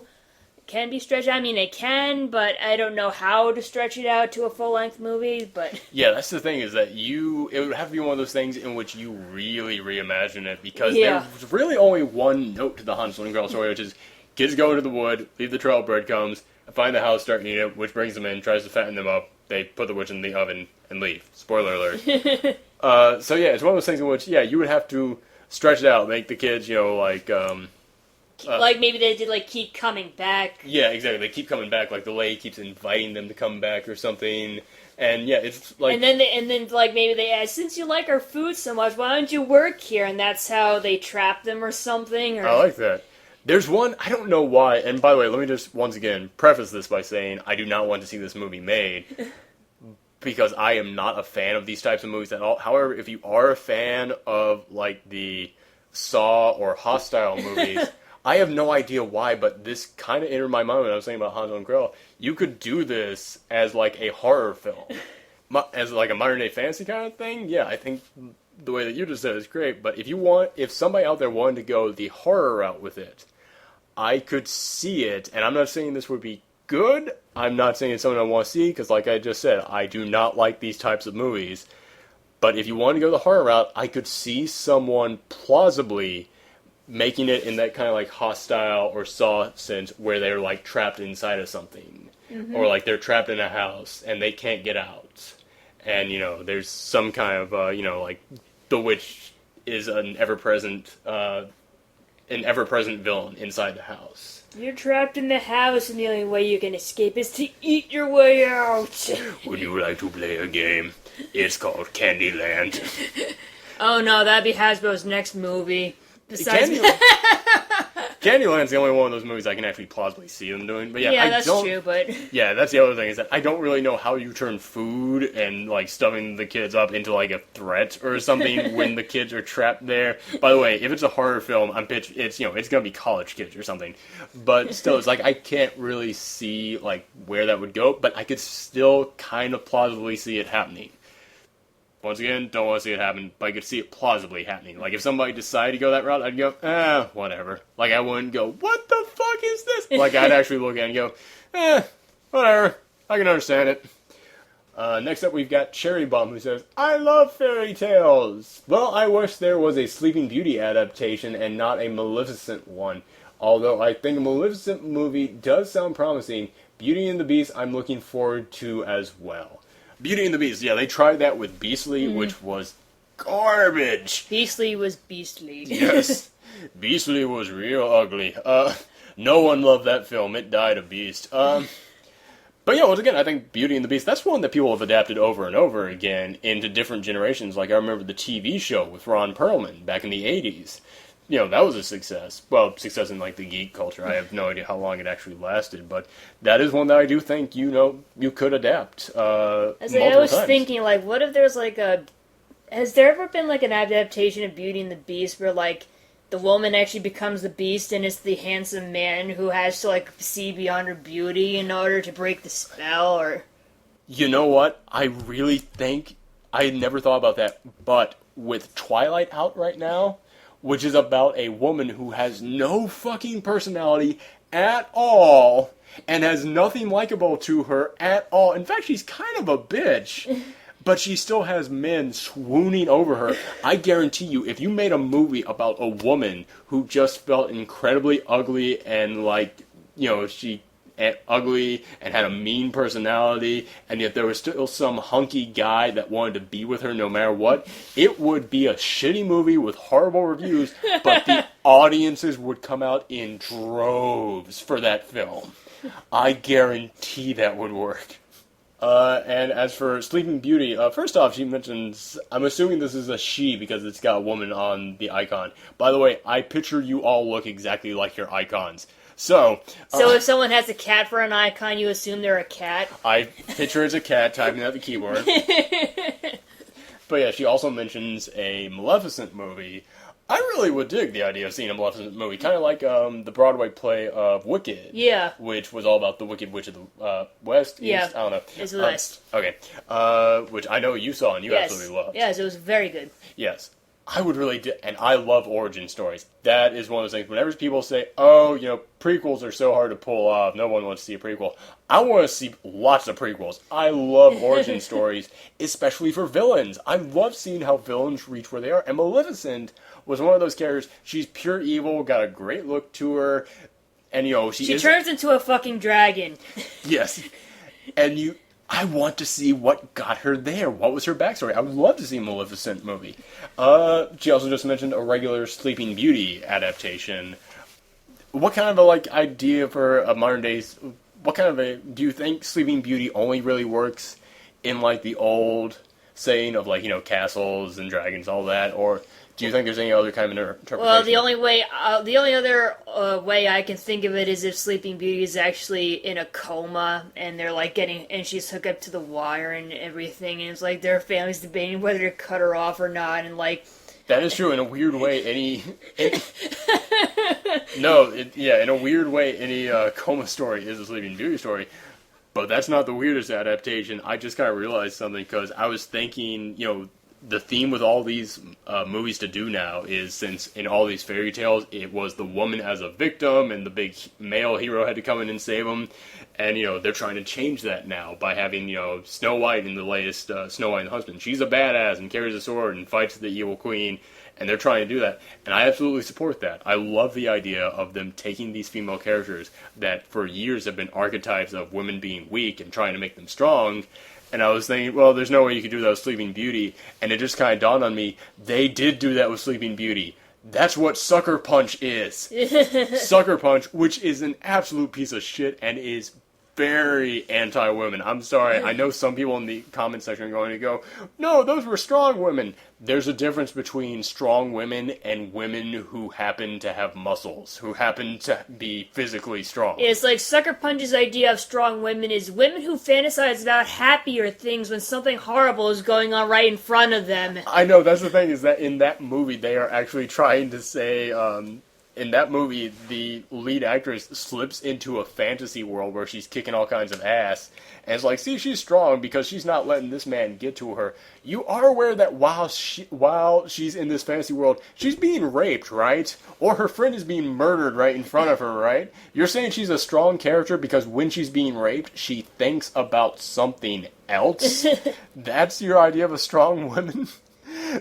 mean, it can, but I don't know how to stretch it out to a full-length movie. But yeah, that's the thing, is that it would have to be one of those things in which you really reimagine it, because there's really only one note to the Hansel and Gretel story, which is kids go into the wood, leave the trail of breadcrumbs, find the house, start eating it, witch brings them in, tries to fatten them up, they put the witch in the oven and leave. Spoiler alert. So yeah, it's one of those things in which, you would have to stretch it out, make the kids, maybe they did keep coming back. Yeah, exactly. They keep coming back. The lady keeps inviting them to come back or something. And yeah, it's And then maybe they ask, since you like our food so much, why don't you work here? And that's how they trap them or something. Or... I like that. There's one, I don't know why, and by the way, let me just once again preface this by saying I do not want to see this movie made. Because I am not a fan of these types of movies at all. However, if you are a fan of the Saw or Hostile movies, I have no idea why, but this kind of entered my mind when I was thinking about Hansel and Gretel. You could do this as a horror film, as a modern day fantasy kind of thing. Yeah, I think the way that you just said is great. But if somebody out there wanted to go the horror route with it, I could see it. And I'm not saying this would be good. I'm not saying it's something I want to see, because like I just said, I do not like these types of movies. But if you want to go the horror route, I could see someone plausibly making it in that kind of Hostile or Saw sense, where they're trapped inside of something. Mm-hmm. Or they're trapped in a house and they can't get out. And, there's some kind of, the witch is an ever-present villain inside the house. You're trapped in the house, and the only way you can escape is to eat your way out. Would you like to play a game? It's called Candyland. Oh no, that'd be Hasbro's next movie. Besides, Candyland's the only one of those movies I can actually plausibly see them doing. But yeah, that's true, but... Yeah, that's the other thing, is that I don't really know how you turn food and, like, stuffing the kids up into, like, a threat or something when the kids are trapped there. By the way, if it's a horror film, it's gonna be college kids or something. But still, it's like, I can't really see, like, where that would go, but I could still kind of plausibly see it happening. Once again, don't want to see it happen, but I could see it plausibly happening. Like, if somebody decided to go that route, I'd go, whatever. Like, I wouldn't go, what the fuck is this? Like, I'd actually look at it and go, whatever. I can understand it. Next up, we've got Cherry Bomb, who says, I love fairy tales. Well, I wish there was a Sleeping Beauty adaptation and not a Maleficent one. Although I think a Maleficent movie does sound promising, Beauty and the Beast I'm looking forward to as well. Beauty and the Beast, yeah, they tried that with Beastly, which was garbage. Beastly was beastly. Yes. Beastly was real ugly. No one loved that film. It died a beast. But yeah, once again, I think Beauty and the Beast, that's one that people have adapted over and over again into different generations. Like, I remember the TV show with Ron Perlman back in the 80s. You know, that was a success. Well, success in, like, the geek culture. I have no idea how long it actually lasted, but that is one that I do think, you could adapt, I was times. thinking, like, what if there's, like, has there ever been, like, an adaptation of Beauty and the Beast where, like, the woman actually becomes the beast and it's the handsome man who has to, like, see beyond her beauty in order to break the spell, or... You know what? I really think... I never thought about that, but with Twilight out right now, which is about a woman who has no fucking personality at all, and has nothing likable to her at all. In fact, she's kind of a bitch, but she still has men swooning over her. I guarantee you, if you made a movie about a woman who just felt incredibly ugly and, like, she ugly and had a mean personality, and yet there was still some hunky guy that wanted to be with her no matter what, it would be a shitty movie with horrible reviews, but the audiences would come out in droves for that film. I guarantee that would work. And as for Sleeping Beauty, first off, she mentions, I'm assuming this is a she because it's got a woman on the icon. By the way, I picture you all look exactly like your icons. So if someone has a cat for an icon, you assume they're a cat? I picture as a cat typing out the keyboard. But yeah, she also mentions a Maleficent movie. I really would dig the idea of seeing a Maleficent movie, kind of like the Broadway play of Wicked. Yeah. Which was all about the Wicked Witch of the West? Yeah. East? I don't know. It's the West. Okay. Which I know you saw and you absolutely loved. Yes, it was very good. Yes. I would really and I love origin stories. That is one of those things, whenever people say, oh, prequels are so hard to pull off, no one wants to see a prequel. I want to see lots of prequels. I love origin stories, especially for villains. I love seeing how villains reach where they are, and Maleficent was one of those characters. She's pure evil, got a great look to her, and, she turns into a fucking dragon. Yes. And I want to see what got her there. What was her backstory? I would love to see a Maleficent movie. She also just mentioned a regular Sleeping Beauty adaptation. What kind of idea for a modern days? What kind of do you think Sleeping Beauty only really works in the old saying of castles and dragons, all that, or do you think there's any other kind of interpretation? Well, the only other way I can think of it is if Sleeping Beauty is actually in a coma and they're and she's hooked up to the wire and everything, and it's their family's debating whether to cut her off or not, and that is true. In a weird way, in a weird way, any coma story is a Sleeping Beauty story. But that's not the weirdest adaptation. I just kind of realized something because I was thinking, the theme with all these movies to do now is, since in all these fairy tales it was the woman as a victim and the big male hero had to come in and save them, and they're trying to change that now by having Snow White in the latest Snow White and the Husband. She's a badass and carries a sword and fights the evil queen, and they're trying to do that, and I absolutely support that. I love the idea of them taking these female characters that for years have been archetypes of women being weak and trying to make them strong. And I was thinking, well, there's no way you could do that with Sleeping Beauty. And it just kind of dawned on me, they did do that with Sleeping Beauty. That's what Sucker Punch is. Sucker Punch, which is an absolute piece of shit and is very anti-women. I'm sorry. I know some people in the comment section are going to go, no, those were strong women. There's a difference between strong women and women who happen to have muscles, who happen to be physically strong. It's like Sucker Punch's idea of strong women is women who fantasize about happier things when something horrible is going on right in front of them. I know, that's the thing, is that in that movie, they are actually trying to say, in that movie, the lead actress slips into a fantasy world where she's kicking all kinds of ass, and it's like, see, she's strong because she's not letting this man get to her. You are aware that while she's in this fantasy world, she's being raped, right? Or her friend is being murdered right in front of her, right? You're saying she's a strong character because when she's being raped, she thinks about something else? That's your idea of a strong woman?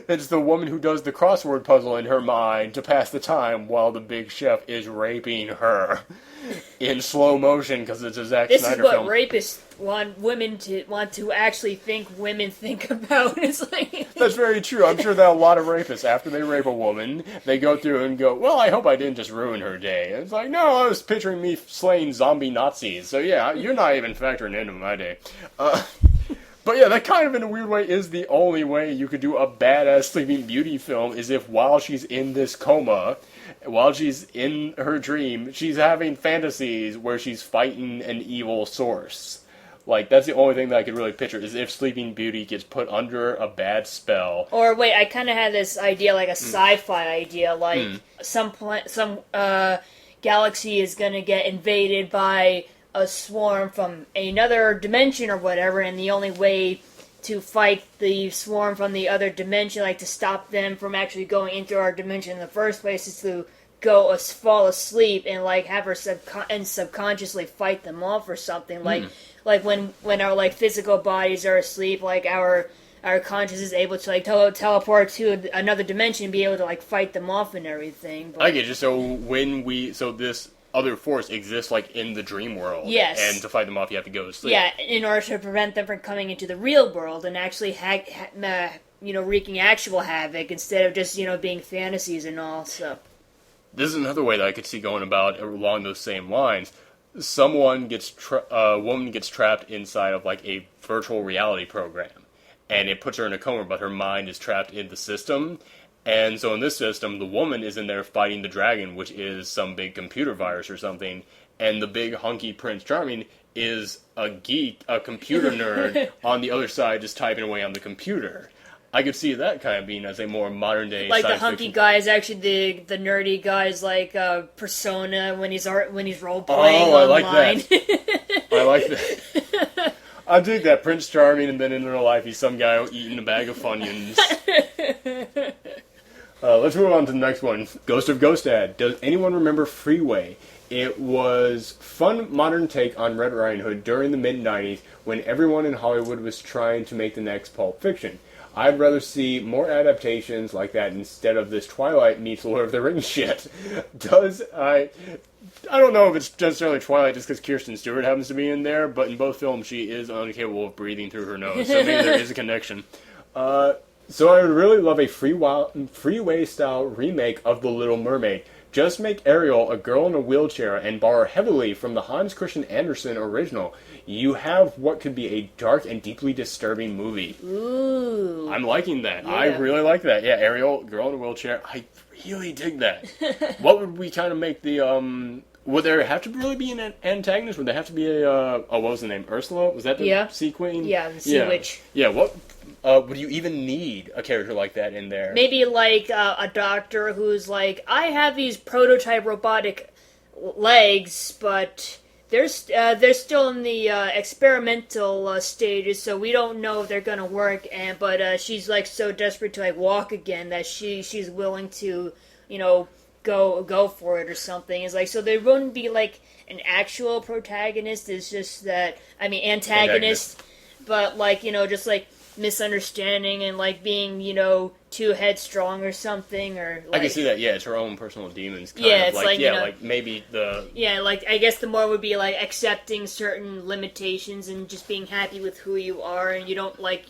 It's the woman who does the crossword puzzle in her mind to pass the time while the big chef is raping her in slow motion because it's a Zack Snyder film. This is what rapists want women to actually think women think about. It's like That's very true. I'm sure that a lot of rapists, after they rape a woman, they go through and go, well, I hope I didn't just ruin her day. And it's like, no, I was picturing me slaying zombie Nazis. So yeah, you're not even factoring into my day. But yeah, that kind of, in a weird way, is the only way you could do a badass Sleeping Beauty film, is if while she's in this coma, while she's in her dream, she's having fantasies where she's fighting an evil source. Like, that's the only thing that I could really picture, is if Sleeping Beauty gets put under a bad spell. Or wait, I kind of had this idea, like a sci-fi idea, like some galaxy is gonna get invaded by a swarm from another dimension or whatever, and the only way to fight the swarm from the other dimension, like to stop them from actually going into our dimension in the first place, is to fall asleep and like have her subconsciously fight them off or something. Like when our like physical bodies are asleep, like our conscious is able to like teleport to another dimension and be able to like fight them off and everything. But, I get you. So this other force exists like in the dream world. Yes. And to fight them off, you have to go to sleep. Yeah, in order to prevent them from coming into the real world and actually wreaking actual havoc instead of just being fantasies and all. So this is another way that I could see going about along those same lines. A woman gets trapped inside of like a virtual reality program, and it puts her in a coma, but her mind is trapped in the system. And so in this system, the woman is in there fighting the dragon, which is some big computer virus or something, and the big hunky Prince Charming is a geek, a computer nerd, on the other side just typing away on the computer. I could see that kind of being as a more modern day like science the hunky fiction. guy is actually the nerdy guy's like persona when he's role playing I online. like that. I like that. I dig that. Prince Charming, and then in real life he's some guy eating a bag of Funyuns. Let's move on to the next one. Ghost of Ghostad. Does anyone remember Freeway? It was fun modern take on Red Riding Hood during the mid-90s when everyone in Hollywood was trying to make the next Pulp Fiction. I'd rather see more adaptations like that instead of this Twilight meets Lord of the Rings shit. I don't know if it's necessarily Twilight just because Kirsten Stewart happens to be in there, but in both films she is incapable of breathing through her nose, so maybe there is a connection. So I would really love a Freeway-style remake of The Little Mermaid. Just make Ariel a girl in a wheelchair and borrow heavily from the Hans Christian Andersen original. You have what could be a dark and deeply disturbing movie. Ooh. I'm liking that. Yeah. I really like that. Yeah, Ariel, girl in a wheelchair. I really dig that. What would we kind of make the, would there have to really be an antagonist? Would there have to be what was the name? Ursula? Was that the Sea Queen? Yeah, the Sea Witch. Yeah, what... would you even need a character like that in there? Maybe like a doctor who's like, I have these prototype robotic legs, but they're still in the experimental stages, so we don't know if they're gonna work. But she's like so desperate to like walk again that she's willing to go for it or something. It's like, so there wouldn't be like an actual protagonist. It's just that antagonist, but like just like misunderstanding and like being too headstrong or something, or like, I can see that. Yeah, it's her own personal demons. It's like like maybe the like I guess the more would be like accepting certain limitations and just being happy with who you are, and you don't like.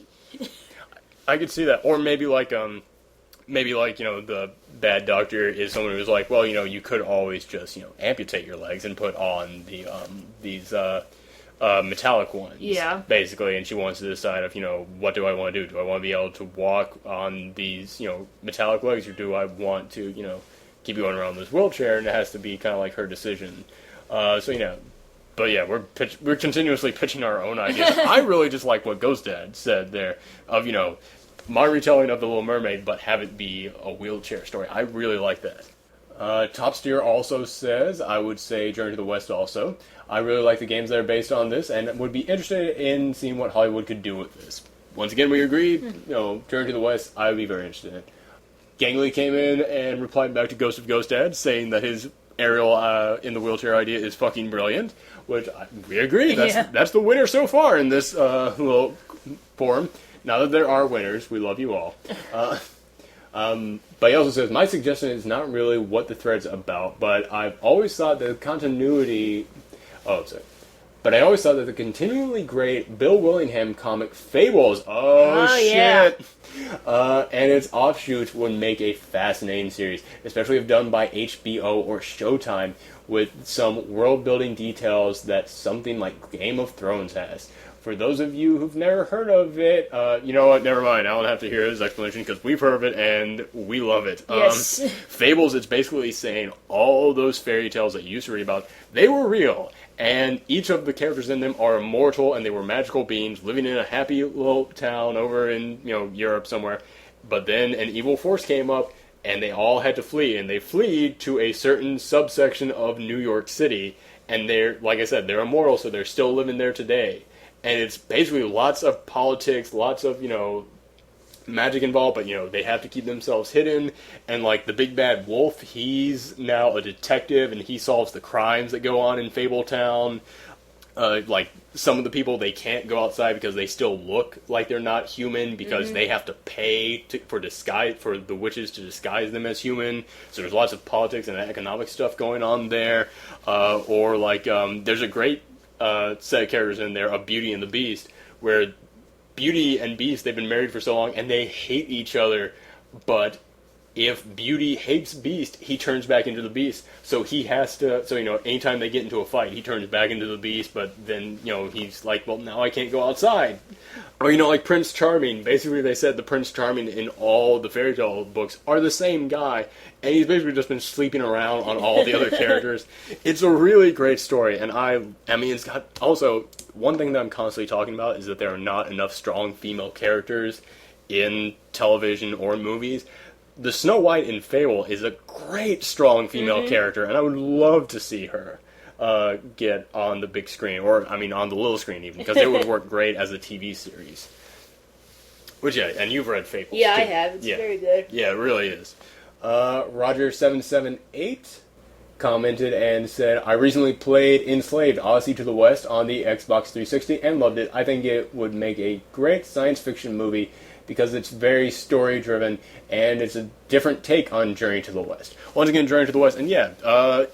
I could see that, or maybe like the bad doctor is someone who's like, well, you could always just amputate your legs and put on the these metallic ones. Yeah. Basically, and she wants to decide if, what do I want to do? Do I want to be able to walk on these, metallic legs, or do I want to, keep going around this wheelchair? And it has to be kind of like her decision. But yeah, we're continuously pitching our own ideas. I really just like what Ghost Dad said there of, my retelling of The Little Mermaid, but have it be a wheelchair story. I really like that. Top Steer also says, I would say Journey to the West also. I really like the games that are based on this, and would be interested in seeing what Hollywood could do with this. Once again, we agreed, Journey to the West, I would be very interested in. Gangley came in and replied back to Ghost of Ghost Dad, saying that his Ariel in the wheelchair idea is fucking brilliant, which we agree. That's the winner so far in this little forum. Now that there are winners, we love you all. But he also says, my suggestion is not really what the thread's about, but I've always thought that the continuity... But I always thought that the continually great Bill Willingham comic Fables... shit! Yeah. And its offshoots would make a fascinating series, especially if done by HBO or Showtime, with some world-building details that something like Game of Thrones has. For those of you who've never heard of it, you know what, never mind. I don't have to hear his explanation because we've heard of it and we love it. Yes. Fables, it's basically saying all those fairy tales that you used to read about, they were real. And each of the characters in them are immortal, and they were magical beings living in a happy little town over in, Europe somewhere. But then an evil force came up, and they all had to flee. And they flee to a certain subsection of New York City. And they're, like I said, they're immortal, so they're still living there today. And it's basically lots of politics, lots of, magic involved, but, they have to keep themselves hidden. And, like, the big bad wolf, he's now a detective, and he solves the crimes that go on in Fabletown. Like, some of the people, they can't go outside because they still look like they're not human, because they have to pay for the witches to disguise them as human. So there's lots of politics and economic stuff going on there. There's a great set of characters in there of Beauty and the Beast, where Beauty and Beast, they've been married for so long, and they hate each other, but if Beauty hates Beast, he turns back into the Beast. So he has to, anytime they get into a fight, he turns back into the Beast, but then, he's like, well, now I can't go outside. Or, like Prince Charming, basically they said the Prince Charming in all the fairy tale books are the same guy, and he's basically just been sleeping around on all the other characters. It's a really great story, and it's got, also, one thing that I'm constantly talking about is that there are not enough strong female characters in television or movies. The Snow White in Fable is a great, strong female character, and I would love to see her get on the big screen, or, on the little screen even, because it would work great as a TV series. Which, yeah, and you've read Fable. Yeah, too. I have. It's very good. Yeah, it really is. Roger778 commented and said, I recently played Enslaved: Odyssey to the West on the Xbox 360 and loved it. I think it would make a great science fiction movie because it's very story-driven, and it's a different take on Journey to the West. Once again, Journey to the West, and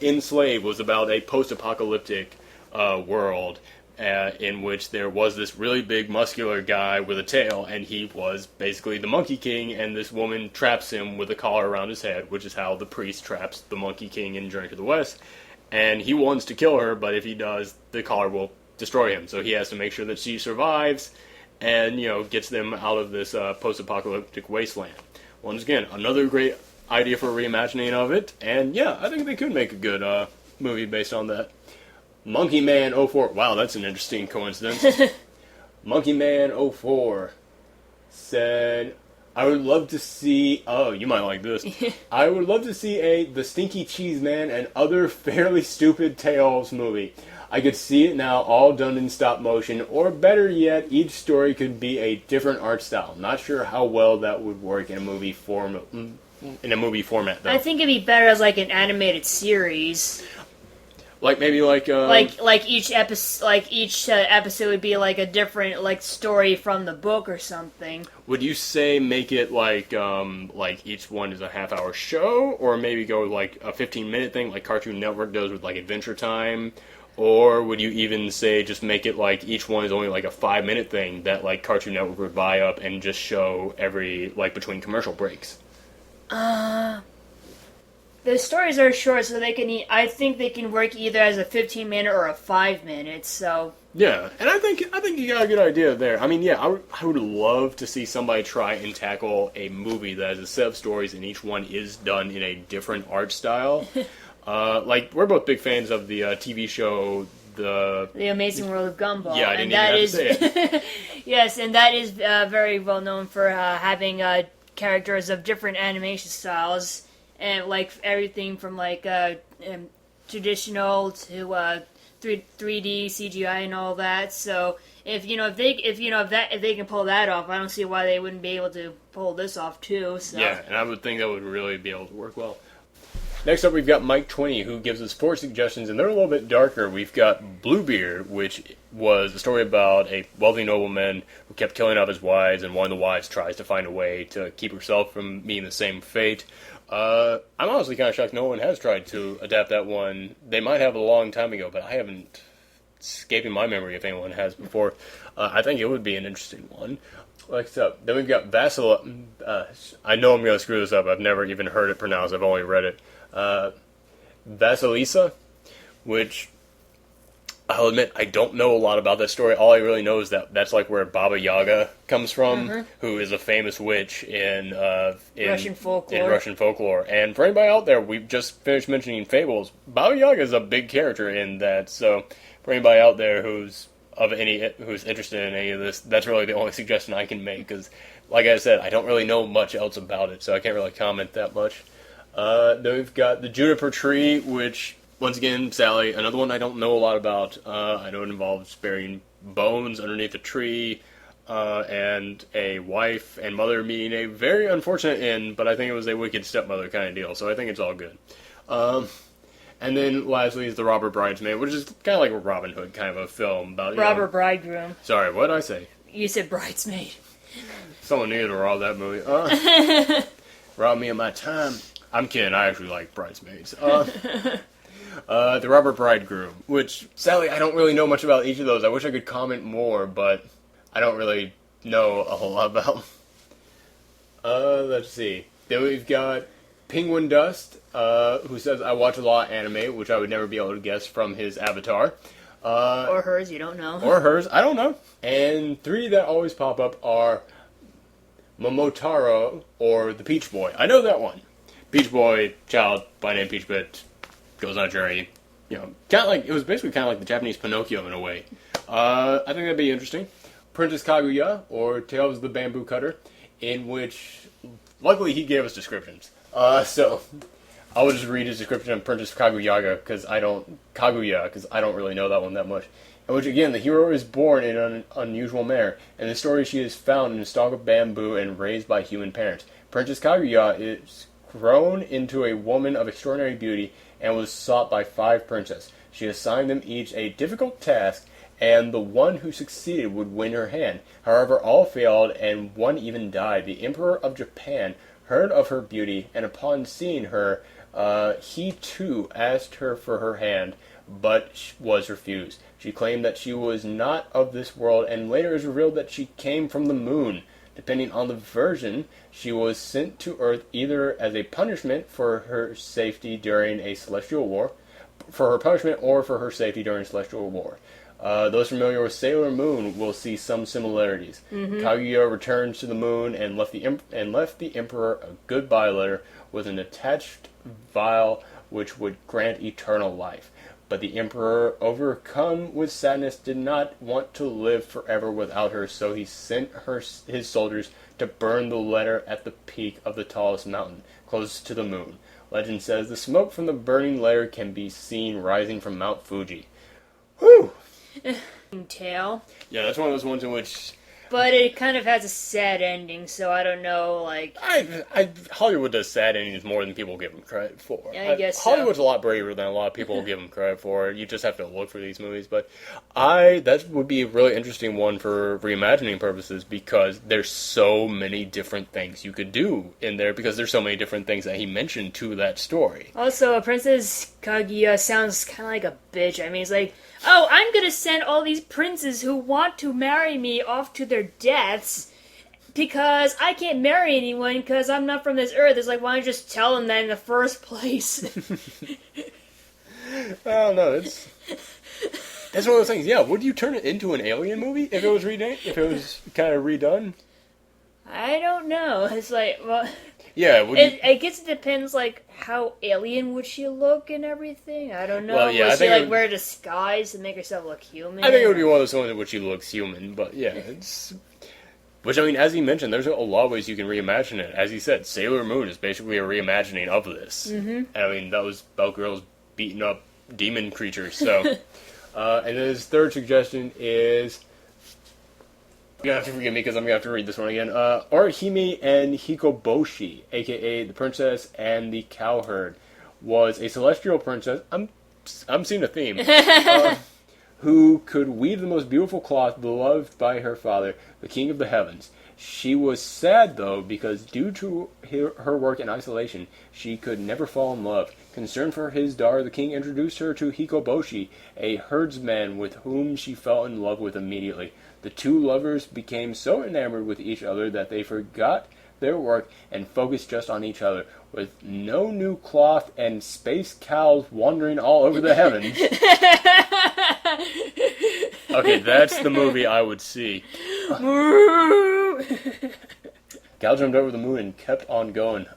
Enslaved was about a post-apocalyptic world in which there was this really big, muscular guy with a tail, and he was basically the Monkey King, and this woman traps him with a collar around his head, which is how the priest traps the Monkey King in Journey to the West. And he wants to kill her, but if he does, the collar will destroy him. So he has to make sure that she survives, and, gets them out of this post-apocalyptic wasteland. Once again, another great idea for a reimagining of it, and I think they could make a good movie based on that. Monkey Man 04, wow, that's an interesting coincidence. Monkey Man 04 said, I would love to see, you might like this, I would love to see The Stinky Cheese Man and Other Fairly Stupid Tales movie. I could see it now, all done in stop motion, or better yet, each story could be a different art style. Not sure how well that would work in a movie format, though. I think it'd be better as like an animated series. Like maybe like each episode would be like a different story from the book or something. Would you say make it like each one is a half-hour show, or maybe go like a 15-minute thing like Cartoon Network does with like Adventure Time? Or would you even say just make it like each one is only like a 5-minute thing that like Cartoon Network would buy up and just show every between commercial breaks? The stories are short, so they can. I think they can work either as a 15-minute or a 5-minute. So Yeah, and I think you got a good idea there. I mean, yeah, I would love to see somebody try and tackle a movie that has a set of stories and each one is done in a different art style. Like we're both big fans of the TV show The Amazing World of Gumball. Yeah, I didn't even have to say it. Yes, and that is very well known for having characters of different animation styles, and like everything from like traditional to 3D CGI and all that. So if they can pull that off, I don't see why they wouldn't be able to pull this off too. So. Yeah, and I would think that would really be able to work well. Next up, we've got Mike 20, who gives us 4 suggestions, and they're a little bit darker. We've got Bluebeard, which was a story about a wealthy nobleman who kept killing off his wives, and one of the wives tries to find a way to keep herself from meeting the same fate. I'm honestly kind of shocked no one has tried to adapt that one. They might have a long time ago, but I haven't, escaping my memory if anyone has before. I think it would be an interesting one. Next up, then we've got Vasil. I know I'm going to screw this up. I've never even heard it pronounced. I've only read it. Vasilisa, which I'll admit I don't know a lot about that story. All I really know is that that's like where Baba Yaga comes from, who is a famous witch in Russian folklore. In Russian folklore. And for anybody out there, we've just finished mentioning fables. Baba Yaga is a big character in that. So for anybody out there who's interested in any of this, that's really the only suggestion I can make. Because, like I said, I don't really know much else about it, so I can't really comment that much. Then we've got the juniper tree, which, once again, Sally, another one I don't know a lot about. I know it involves burying bones underneath a tree, and a wife and mother meeting a very unfortunate end, but I think it was a wicked stepmother kind of deal, so I think it's all good. And then lastly is the Robber Bridesmaid, which is kind of like a Robin Hood kind of a film about Robber Bridegroom. Sorry, what did I say? You said bridesmaid. Someone needed to rob that movie. Rob me of my time. I'm kidding. I actually like Bridesmaids. The Robber Bridegroom, which, Sally, I don't really know much about each of those. I wish I could comment more, but I don't really know a whole lot about. Let's see. Then we've got Penguin Dust, who says, I watch a lot of anime, which I would never be able to guess from his avatar. Or hers, you don't know. Or hers, I don't know. And 3 that always pop up are Momotaro or the Peach Boy. I know that one. Peach Boy, child by name Peach Bit, goes on a journey. Kind of like, it was basically kind of like the Japanese Pinocchio in a way. I think that'd be interesting. Princess Kaguya, or Tales of the Bamboo Cutter, in which, luckily he gave us descriptions. So, I will just read his description of Princess Kaguya, because I don't really know that one that much. In which, again, the hero is born in an unusual manner. In the story, she is found in a stalk of bamboo and raised by human parents. Princess Kaguya is grown into a woman of extraordinary beauty and was sought by 5 princes. She assigned them each a difficult task, and the one who succeeded would win her hand. However, all failed, and one even died. The Emperor of Japan heard of her beauty, and upon seeing her, he too asked her for her hand, but was refused. She claimed that she was not of this world, and later it was revealed that she came from the moon. Depending on the version, she was sent to Earth either as a punishment for her safety during a celestial war, or for her safety during a celestial war. Those familiar with Sailor Moon will see some similarities. Kaguya returns to the moon and left the Emperor a goodbye letter with an attached vial which would grant eternal life. But the Emperor, overcome with sadness, did not want to live forever without her, so he sent his soldiers to burn the letter at the peak of the tallest mountain, closest to the moon. Legend says the smoke from the burning letter can be seen rising from Mount Fuji. Whew! Tale. Yeah, that's one of those ones in which... But it kind of has a sad ending, so I don't know, like... Hollywood does sad endings more than people give them credit for. Yeah, I guess Hollywood's a lot braver than a lot of people give them credit for. You just have to look for these movies. But that would be a really interesting one for reimagining purposes, because there's so many different things you could do in there, because there's so many different things that he mentioned to that story. Also, Princess Kaguya sounds kind of like a bitch. I mean, it's like, oh, I'm gonna send all these princes who want to marry me off to their deaths, Because I can't marry anyone because I'm not from this earth. It's like, why don't you just tell them that in the first place? I don't know. That's one of those things. Yeah, would you turn it into an Alien movie if it was kind of redone? I don't know. It's like, well, Yeah, I guess it depends, like, how alien would she look and everything. I don't know. Well, yeah, would I she, think like, wear a disguise to make herself look human? I think it would be one of those ones in which she looks human, but yeah, it's... Which, I mean, as he mentioned, there's a lot of ways you can reimagine it. As he said, Sailor Moon is basically a reimagining of this. Mm-hmm. I mean, that was about girls beating up demon creatures, so... and then his third suggestion is... You're going to have to forgive me because I'm going to have to read this one again. Orihime and Hikoboshi, a.k.a. the Princess and the Cowherd, was a celestial princess... I'm seeing a theme. Who could weave the most beautiful cloth beloved by her father, the King of the Heavens. She was sad, though, because due to her work in isolation, she could never fall in love. Concerned for his daughter, the king introduced her to Hikoboshi, a herdsman with whom she fell in love with immediately. The two lovers became so enamored with each other that they forgot their work and focused just on each other, with no new cloth and space cows wandering all over the heavens. Okay, that's the movie I would see. Gal jumped over the moon and kept on going.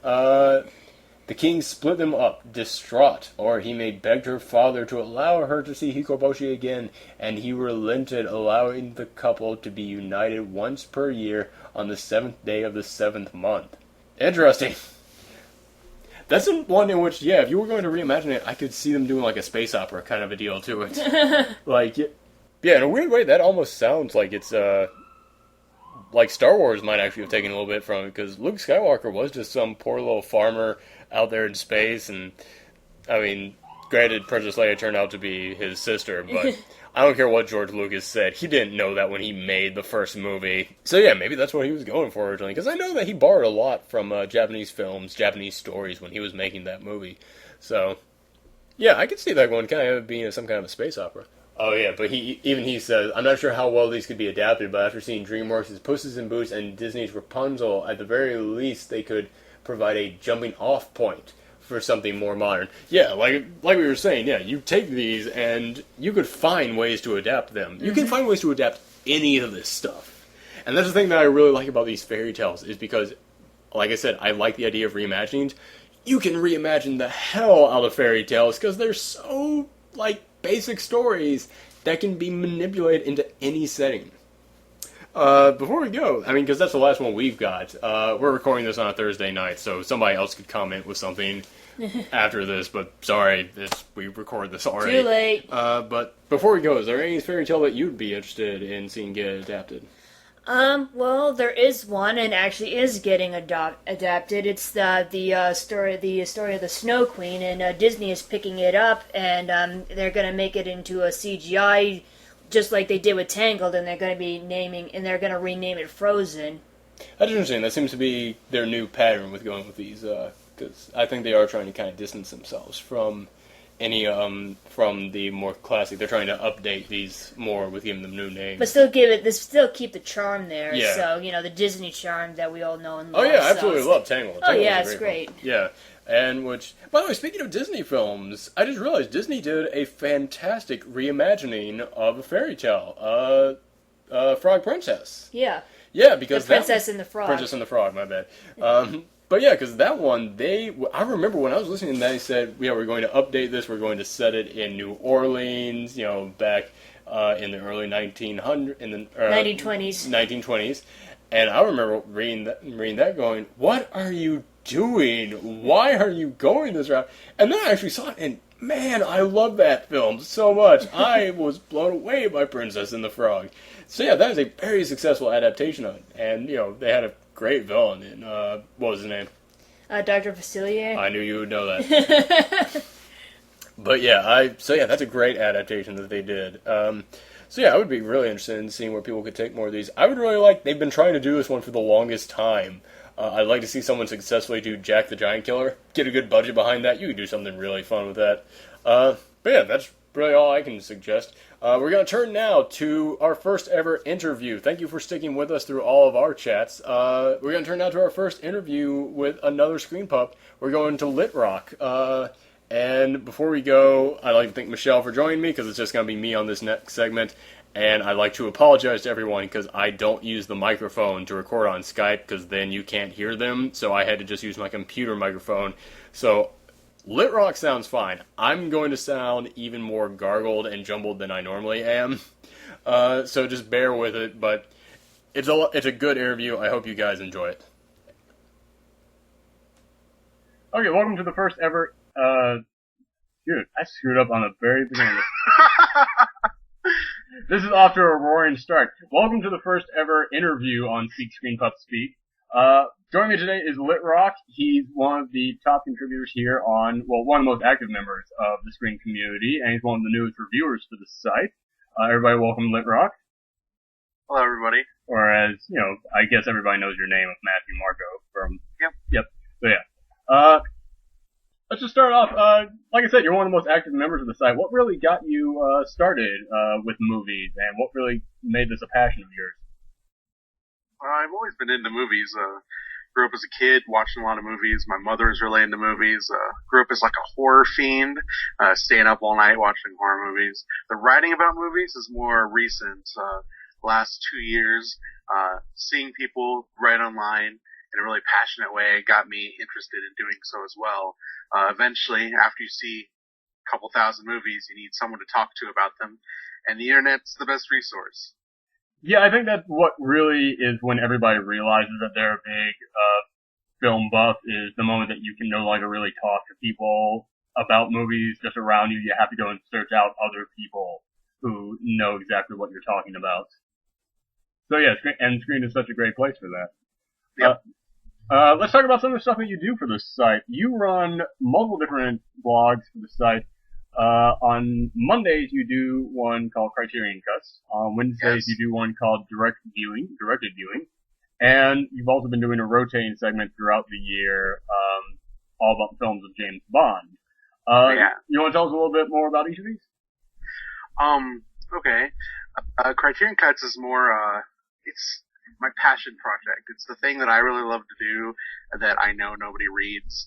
The king split them up, distraught, or he may begged her father to allow her to see Hikoboshi again, and he relented, allowing the couple to be united once per year on the 7th day of the 7th month. Interesting. That's one in which, yeah, if you were going to reimagine it, I could see them doing like a space opera kind of a deal to it. Like, yeah, in a weird way, that almost sounds like it's, like Star Wars might actually have taken a little bit from it, because Luke Skywalker was just some poor little farmer out there in space, and, I mean, granted, Princess Leia turned out to be his sister, but I don't care what George Lucas said, he didn't know that when he made the first movie. So yeah, maybe that's what he was going for originally, because I know that he borrowed a lot from Japanese films, Japanese stories, when he was making that movie. So, yeah, I could see that one kind of being some kind of a space opera. Oh yeah, but he says, I'm not sure how well these could be adapted, but after seeing DreamWorks' Puss in Boots and Disney's Rapunzel, at the very least they could provide a jumping off point for something more modern. Yeah, like we were saying, yeah, you take these and you could find ways to adapt them. You can find ways to adapt any of this stuff. And that's the thing that I really like about these fairy tales, is because, like I said, I like the idea of reimaginings. You can reimagine the hell out of fairy tales because they're so, like, basic stories that can be manipulated into any setting. Before we go, I mean, because that's the last one we've got, we're recording this on a Thursday night, so somebody else could comment with something after this, but sorry, we record this already. Too late. But before we go, is there any fairy tale that you'd be interested in seeing get adapted? Well, there is one, and actually is getting adapted. It's the story of the Snow Queen, and Disney is picking it up, and they're gonna make it into a CGI, just like they did with Tangled, and they're gonna rename it Frozen. That's interesting. That seems to be their new pattern with going with these, because I think they are trying to kind of distance themselves from any from the more classic. They're trying to update these more with giving them new names, but still keep the charm there. Yeah. So the Disney charm that we all know and love. Oh yeah, I absolutely love Tangled. Oh yeah, it's great. Yeah, and which, by the way, speaking of Disney films, I just realized Disney did a fantastic reimagining of a fairy tale, Frog Princess. Yeah. Yeah, because the Princess and the Frog. Princess and the Frog. My bad. But yeah, because that one, I remember when I was listening, they said, yeah, we're going to update this, we're going to set it in New Orleans, back in the early 1920s. 1920s. And I remember reading that going, what are you doing? Why are you going this route? And then I actually saw it, and man, I love that film so much. I was blown away by Princess and the Frog. So yeah, that is a very successful adaptation of it. And, they had a great villain in, what was his name? Dr. Facilier. I knew you would know that. But yeah, that's a great adaptation that they did. So yeah, I would be really interested in seeing where people could take more of these. I would really they've been trying to do this one for the longest time. I'd like to see someone successfully do Jack the Giant Killer. Get a good budget behind that. You could do something really fun with that. But yeah, that's really all I can suggest. We're going to turn now to our first ever interview. Thank you for sticking with us through all of our chats. We're going to turn now to our first interview with another Screen Pup. We're going to Lit Rock. And before we go, I'd like to thank Michelle for joining me, because it's just going to be me on this next segment. And I'd like to apologize to everyone, because I don't use the microphone to record on Skype, because then you can't hear them. So I had to just use my computer microphone. So Lit Rock sounds fine. I'm going to sound even more gargled and jumbled than I normally am. So just bear with it, but it's a good interview. I hope you guys enjoy it. Okay, welcome to the first ever, dude, I screwed up on the very beginning. This is off to a roaring start. Welcome to the first ever interview on Speak Screen Pup Speak. Joining me today is Lit Rock. He's one of the top contributors here one of the most active members of the Screen community, and he's one of the newest reviewers for the site. Everybody welcome Lit Rock. Hello, everybody. Or as, I guess everybody knows your name of Matthew Marco from... Yep. So yeah. Let's just start off, like I said, you're one of the most active members of the site. What really got you started with movies, and what really made this a passion of yours? I've always been into movies. Grew up as a kid watching a lot of movies. My mother is really into movies. Grew up as like a horror fiend, staying up all night watching horror movies. The writing about movies is more recent. Last 2 years, seeing people write online in a really passionate way got me interested in doing so as well. Eventually, after you see a couple thousand movies, you need someone to talk to about them, and the internet's the best resource. Yeah, I think that's what really is when everybody realizes that they're a big film buff, is the moment that you can no longer really talk to people about movies just around you. You have to go and search out other people who know exactly what you're talking about. So yeah, Screen is such a great place for that. Yep. Let's talk about some of the stuff that you do for the site. You run multiple different blogs for the site. On Mondays, you do one called Criterion Cuts. On Wednesdays, You do one called Directed Viewing. And you've also been doing a rotating segment throughout the year, all about the films of James Bond. You want to tell us a little bit more about each of these? Okay. Criterion Cuts is more, it's my passion project. It's the thing that I really love to do that I know nobody reads.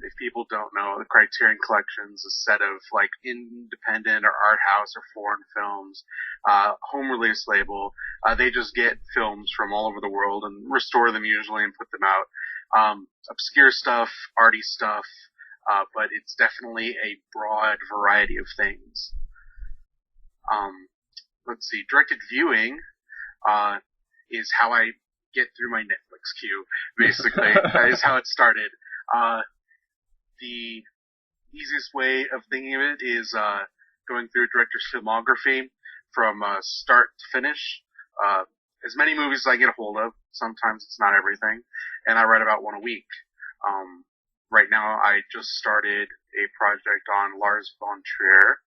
If people don't know, the Criterion Collection's a set of like independent or art house or foreign films, home release label. They just get films from all over the world and restore them usually and put them out. Obscure stuff, arty stuff, but it's definitely a broad variety of things. Let's see, Directed Viewing, is how I get through my Netflix queue, basically. That is how it started. The easiest way of thinking of it is going through a director's filmography from start to finish. As many movies as I get a hold of, sometimes it's not everything, and I write about one a week. Right now I just started a project on Lars von Trier,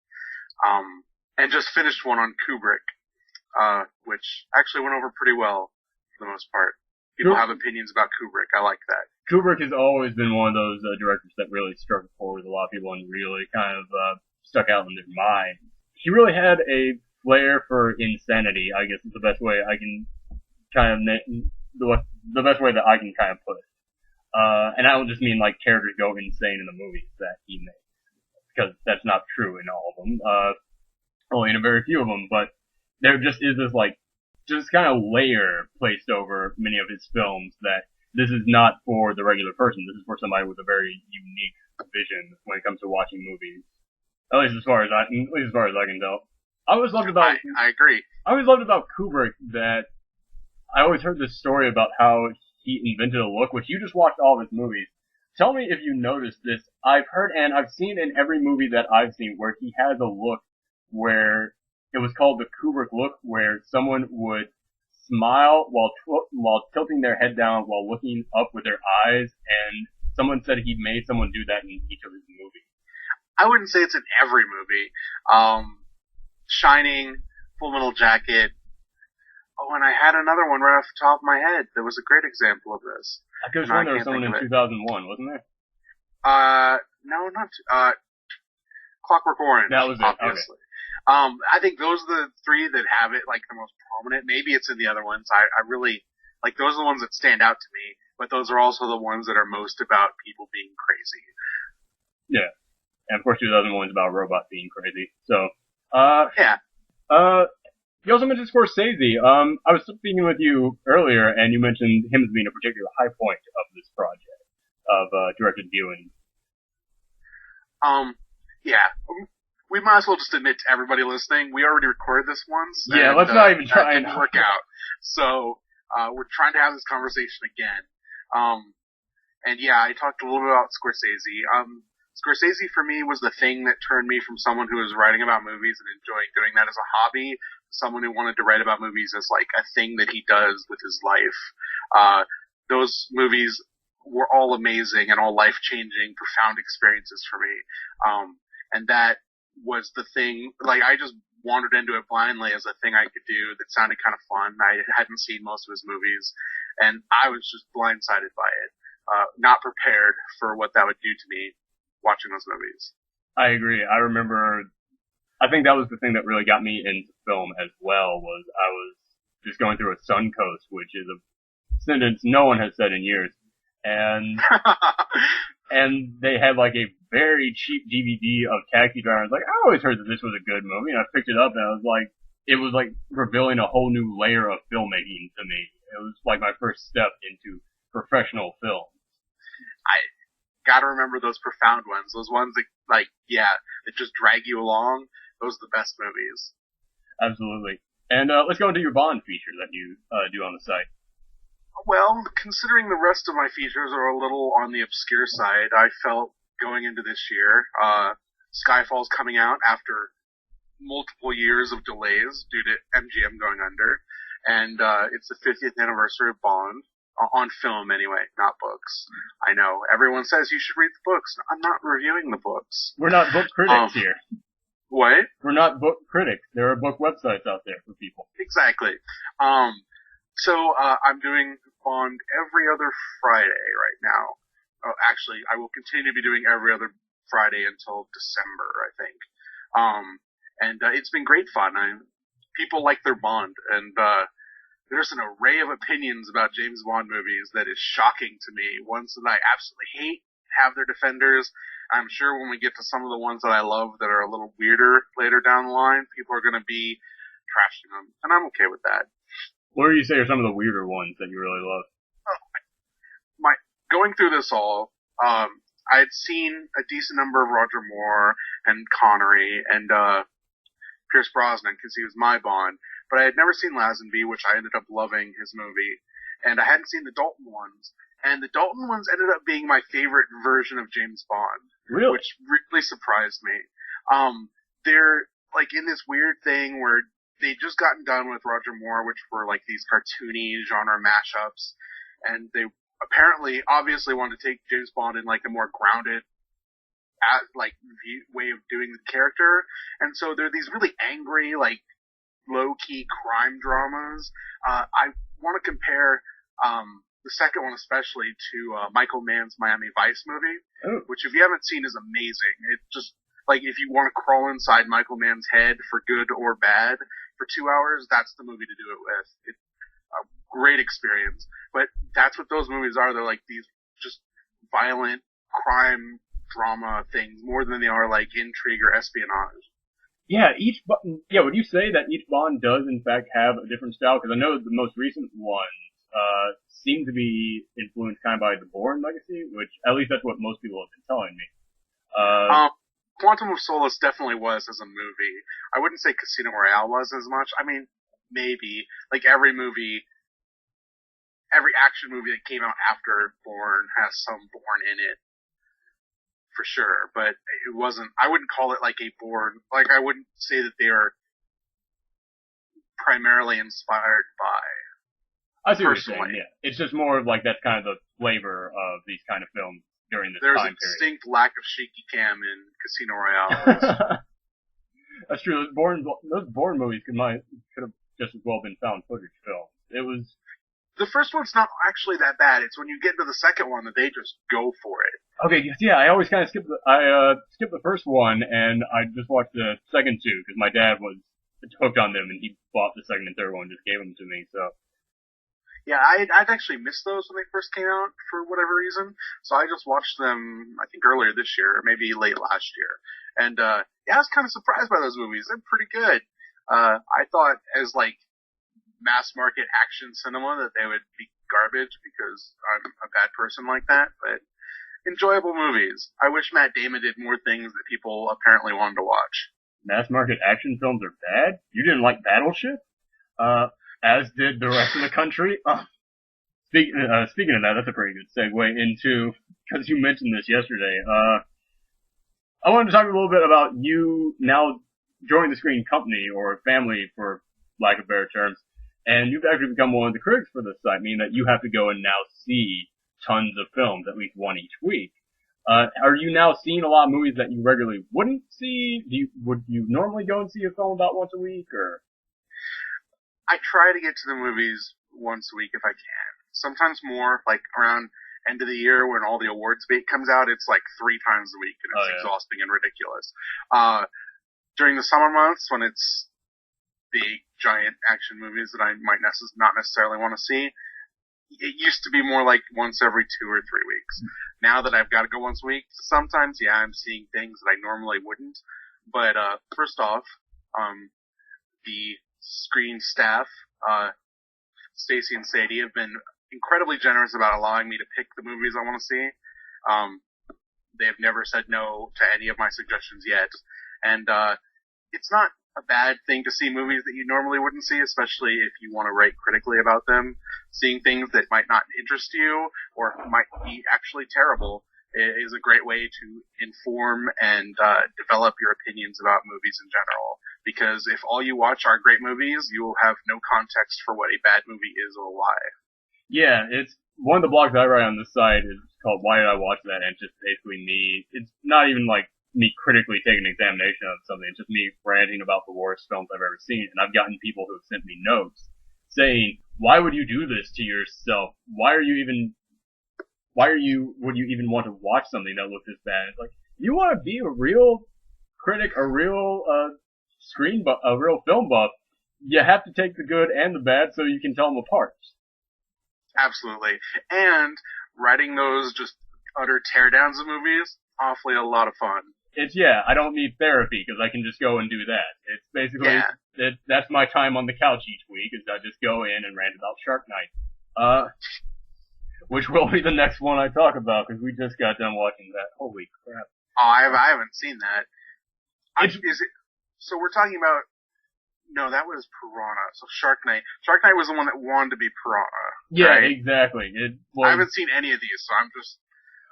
and just finished one on Kubrick. Which actually went over pretty well for the most part. People have opinions about Kubrick. I like that. Kubrick has always been one of those directors that really struck a chord with a lot of people and really kind of stuck out in their mind. He really had a flair for insanity, I guess is the best way I can kind of the best way that I can kind of put it. And I don't just mean like characters go insane in the movies that he makes, because that's not true in all of them. Only in a very few of them, but there just is this just kind of layer placed over many of his films that this is not for the regular person. This is for somebody with a very unique vision when it comes to watching movies. At least as far as I can tell. I agree. I always loved about Kubrick that I always heard this story about how he invented a look, which you just watched all of his movies. Tell me if you noticed this. I've heard and I've seen in every movie that I've seen where he has a look where it was called the Kubrick look, where someone would smile while tilting their head down while looking up with their eyes, and someone said he made someone do that in each of his movies. I wouldn't say it's in every movie. Shining, Full Metal Jacket. Oh, and I had another one right off the top of my head that was a great example of this. I could have sworn there was someone in 2001, wasn't there? No, not Clockwork Orange. That was it. Obviously. I think those are the three that have it like the most prominent. Maybe it's in the other ones. I really like those are the ones that stand out to me, but those are also the ones that are most about people being crazy. Yeah. And of course, there's other ones about robots being crazy. So, Yeah. You also mentioned Scorsese. I was speaking with you earlier, and you mentioned him as being a particular high point of this project of directed viewing. Yeah. We might as well just admit to everybody listening, we already recorded this once. Yeah, and, let's not even try and work out. So we're trying to have this conversation again. And yeah, I talked a little bit about Scorsese. Scorsese for me was the thing that turned me from someone who was writing about movies and enjoying doing that as a hobby, to someone who wanted to write about movies as like a thing that he does with his life. Those movies were all amazing and all life-changing, profound experiences for me. And that was the thing, like I just wandered into it blindly as a thing I could do that sounded kind of fun. I hadn't seen most of his movies, and I was just blindsided by it. Not prepared for what that would do to me watching those movies. I agree. I think that was the thing that really got me into film as well, was I was just going through a Suncoast, which is a sentence no one has said in years. And and they had like a very cheap DVD of Taxi Driver. I was like, I always heard that this was a good movie, and I picked it up, and it was like revealing a whole new layer of filmmaking to me. It was like my first step into professional film. I gotta remember those profound ones. Those ones that, like, yeah, that just drag you along. Those are the best movies. Absolutely. And let's go into your Bond feature that you do on the site. Well, considering the rest of my features are a little on the obscure side, I felt going into this year, Skyfall's coming out after multiple years of delays due to MGM going under, and it's the 50th anniversary of Bond. On film, anyway, not books. I know. Everyone says you should read the books. I'm not reviewing the books. We're not book critics here. What? We're not book critics. There are book websites out there for people. Exactly. So I'm doing Bond every other Friday right now. Actually, I will continue to be doing every other Friday until December, I think. And it's been great fun. People like their Bond, and there's an array of opinions about James Bond movies that is shocking to me. Ones that I absolutely hate have their defenders. I'm sure when we get to some of the ones that I love that are a little weirder later down the line, people are going to be trashing them, and I'm okay with that. What do you say are some of the weirder ones that you really love? Going through this all, I had seen a decent number of Roger Moore and Connery and Pierce Brosnan because he was my Bond. But I had never seen Lazenby, which I ended up loving his movie, and I hadn't seen the Dalton ones. And the Dalton ones ended up being my favorite version of James Bond. Really? Which really surprised me. They're like in this weird thing where they'd just gotten done with Roger Moore, which were like these cartoony genre mashups, and they apparently, obviously wanted to take James Bond in like a more grounded way of doing the character. And so there are these really angry, like, low-key crime dramas. I want to compare the second one especially to Michael Mann's Miami Vice movie, which if you haven't seen is amazing. It just, like, if you want to crawl inside Michael Mann's head for good or bad for 2 hours, that's the movie to do it with. It's a great experience. But that's what those movies are. They're like these just violent crime drama things more than they are like intrigue or espionage. Yeah, would you say that each Bond does in fact have a different style? Because I know the most recent ones seem to be influenced kind of by the Bourne legacy, which at least that's what most people have been telling me. Quantum of Solace definitely was as a movie. I wouldn't say Casino Royale was as much. I mean, maybe. Like every action movie that came out after Bourne has some Bourne in it. For sure, but it wasn't, I wouldn't call it like a Bourne, like I wouldn't say that they are primarily inspired by. I see what you're saying, yeah. It's just more of like that's kind of the flavor of these kind of films during this There's time period. There's a distinct lack of shaky cam in Casino Royale. That's true. Those Bourne movies could have just as well been found footage films. It was The first one's not actually that bad. It's when you get into the second one that they just go for it. Okay, yeah, I always kind of skip skip the first one, and I just watched the second two, because my dad was hooked on them, and he bought the second and third one and just gave them to me, so. Yeah, I'd actually missed those when they first came out for whatever reason. So I just watched them, I think earlier this year, or maybe late last year. And, yeah, I was kind of surprised by those movies. They're pretty good. I thought as, like, mass market action cinema that they would be garbage because I'm a bad person like that, but enjoyable movies. I wish Matt Damon did more things that people apparently wanted to watch. Mass market action films are bad? You didn't like Battleship? As did the rest of the country. Speaking of that, that's a pretty good segue into, because you mentioned this yesterday, I wanted to talk a little bit about you now joining the Screen Company, or family for lack of better terms, and you've actually become one of the critics for this site, meaning that you have to go and now see tons of films, at least one each week. Are you now seeing a lot of movies that you regularly wouldn't see? Would you normally go and see a film about once a week, or? I try to get to the movies once a week if I can. Sometimes more, like around end of the year when all the awards bait comes out, it's like 3 times a week, and it's exhausting and ridiculous. During the summer months when it's big, giant action movies that I might not necessarily want to see, it used to be more like once every 2 or 3 weeks. Now that I've got to go once a week, sometimes, yeah, I'm seeing things that I normally wouldn't. But, first off, the Screen staff, Stacy and Sadie, have been incredibly generous about allowing me to pick the movies I want to see. They have never said no to any of my suggestions yet. And, it's not a bad thing to see movies that you normally wouldn't see, especially if you want to write critically about them. Seeing things that might not interest you or might be actually terrible is a great way to inform and develop your opinions about movies in general. Because if all you watch are great movies, you will have no context for what a bad movie is or why. Yeah, it's one of the blogs I write on this site is called Why Did I Watch That? And it's just basically me. It's not even like me critically taking an examination of something. It's just me ranting about the worst films I've ever seen. And I've gotten people who have sent me notes saying, why would you do this to yourself? Would you even want to watch something that looks this bad? It's like, you want to be a real critic, a real, a real film buff, you have to take the good and the bad so you can tell them apart. Absolutely. And writing those just utter teardowns of movies, awfully a lot of fun. I don't need therapy because I can just go and do that. It's basically, that's my time on the couch each week, is I just go in and rant about Shark Night. Which will be the next one I talk about, because we just got done watching that. Holy crap. Oh, I haven't seen that. So we're talking about, no, that was Piranha. So Shark Night. Shark Night was the one that wanted to be Piranha. Yeah, right? Exactly. I haven't seen any of these, so I'm just...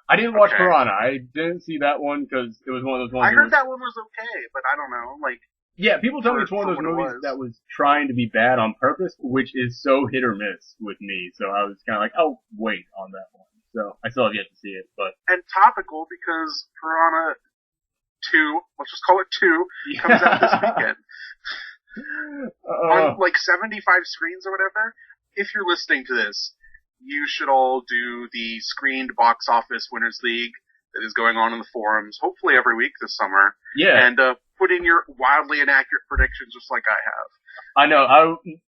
I didn't watch Piranha. I didn't see that one because it was one of those ones... I heard that one was okay, but I don't know, like... Yeah, people tell me it's one of those movies that was trying to be bad on purpose, which is so hit or miss with me, so I was kind of like, oh, wait on that one. So, I still have yet to see it, but... And topical, because Piranha 2, let's just call it 2, comes out this weekend. On, like, 75 screens or whatever. If you're listening to this, you should all do the screened box office Winners League that is going on in the forums, hopefully every week this summer. Yeah. And, put in your wildly inaccurate predictions just like I have. I know,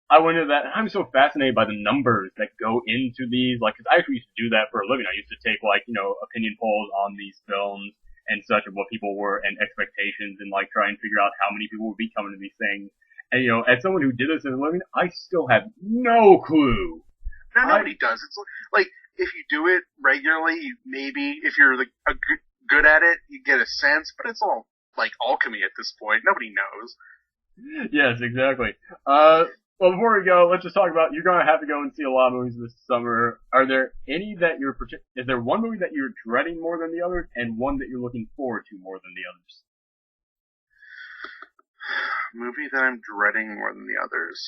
I went into that, and I'm so fascinated by the numbers that go into these, like, cause I actually used to do that for a living. I used to take, like, opinion polls on these films and such of what people were, and expectations, and, like, try and figure out how many people would be coming to these things. And, as someone who did this as a living, I still have no clue. No, nobody does. It's like, if you do it regularly, maybe, if you're good at it, you get a sense, but it's all like alchemy at this point. Nobody knows. Yes, exactly. Well, before we go, let's just talk about, you're gonna have to go and see a lot of movies this summer. Are there any that is there one movie that you're dreading more than the others, and one that you're looking forward to more than the others? Movie that I'm dreading more than the others.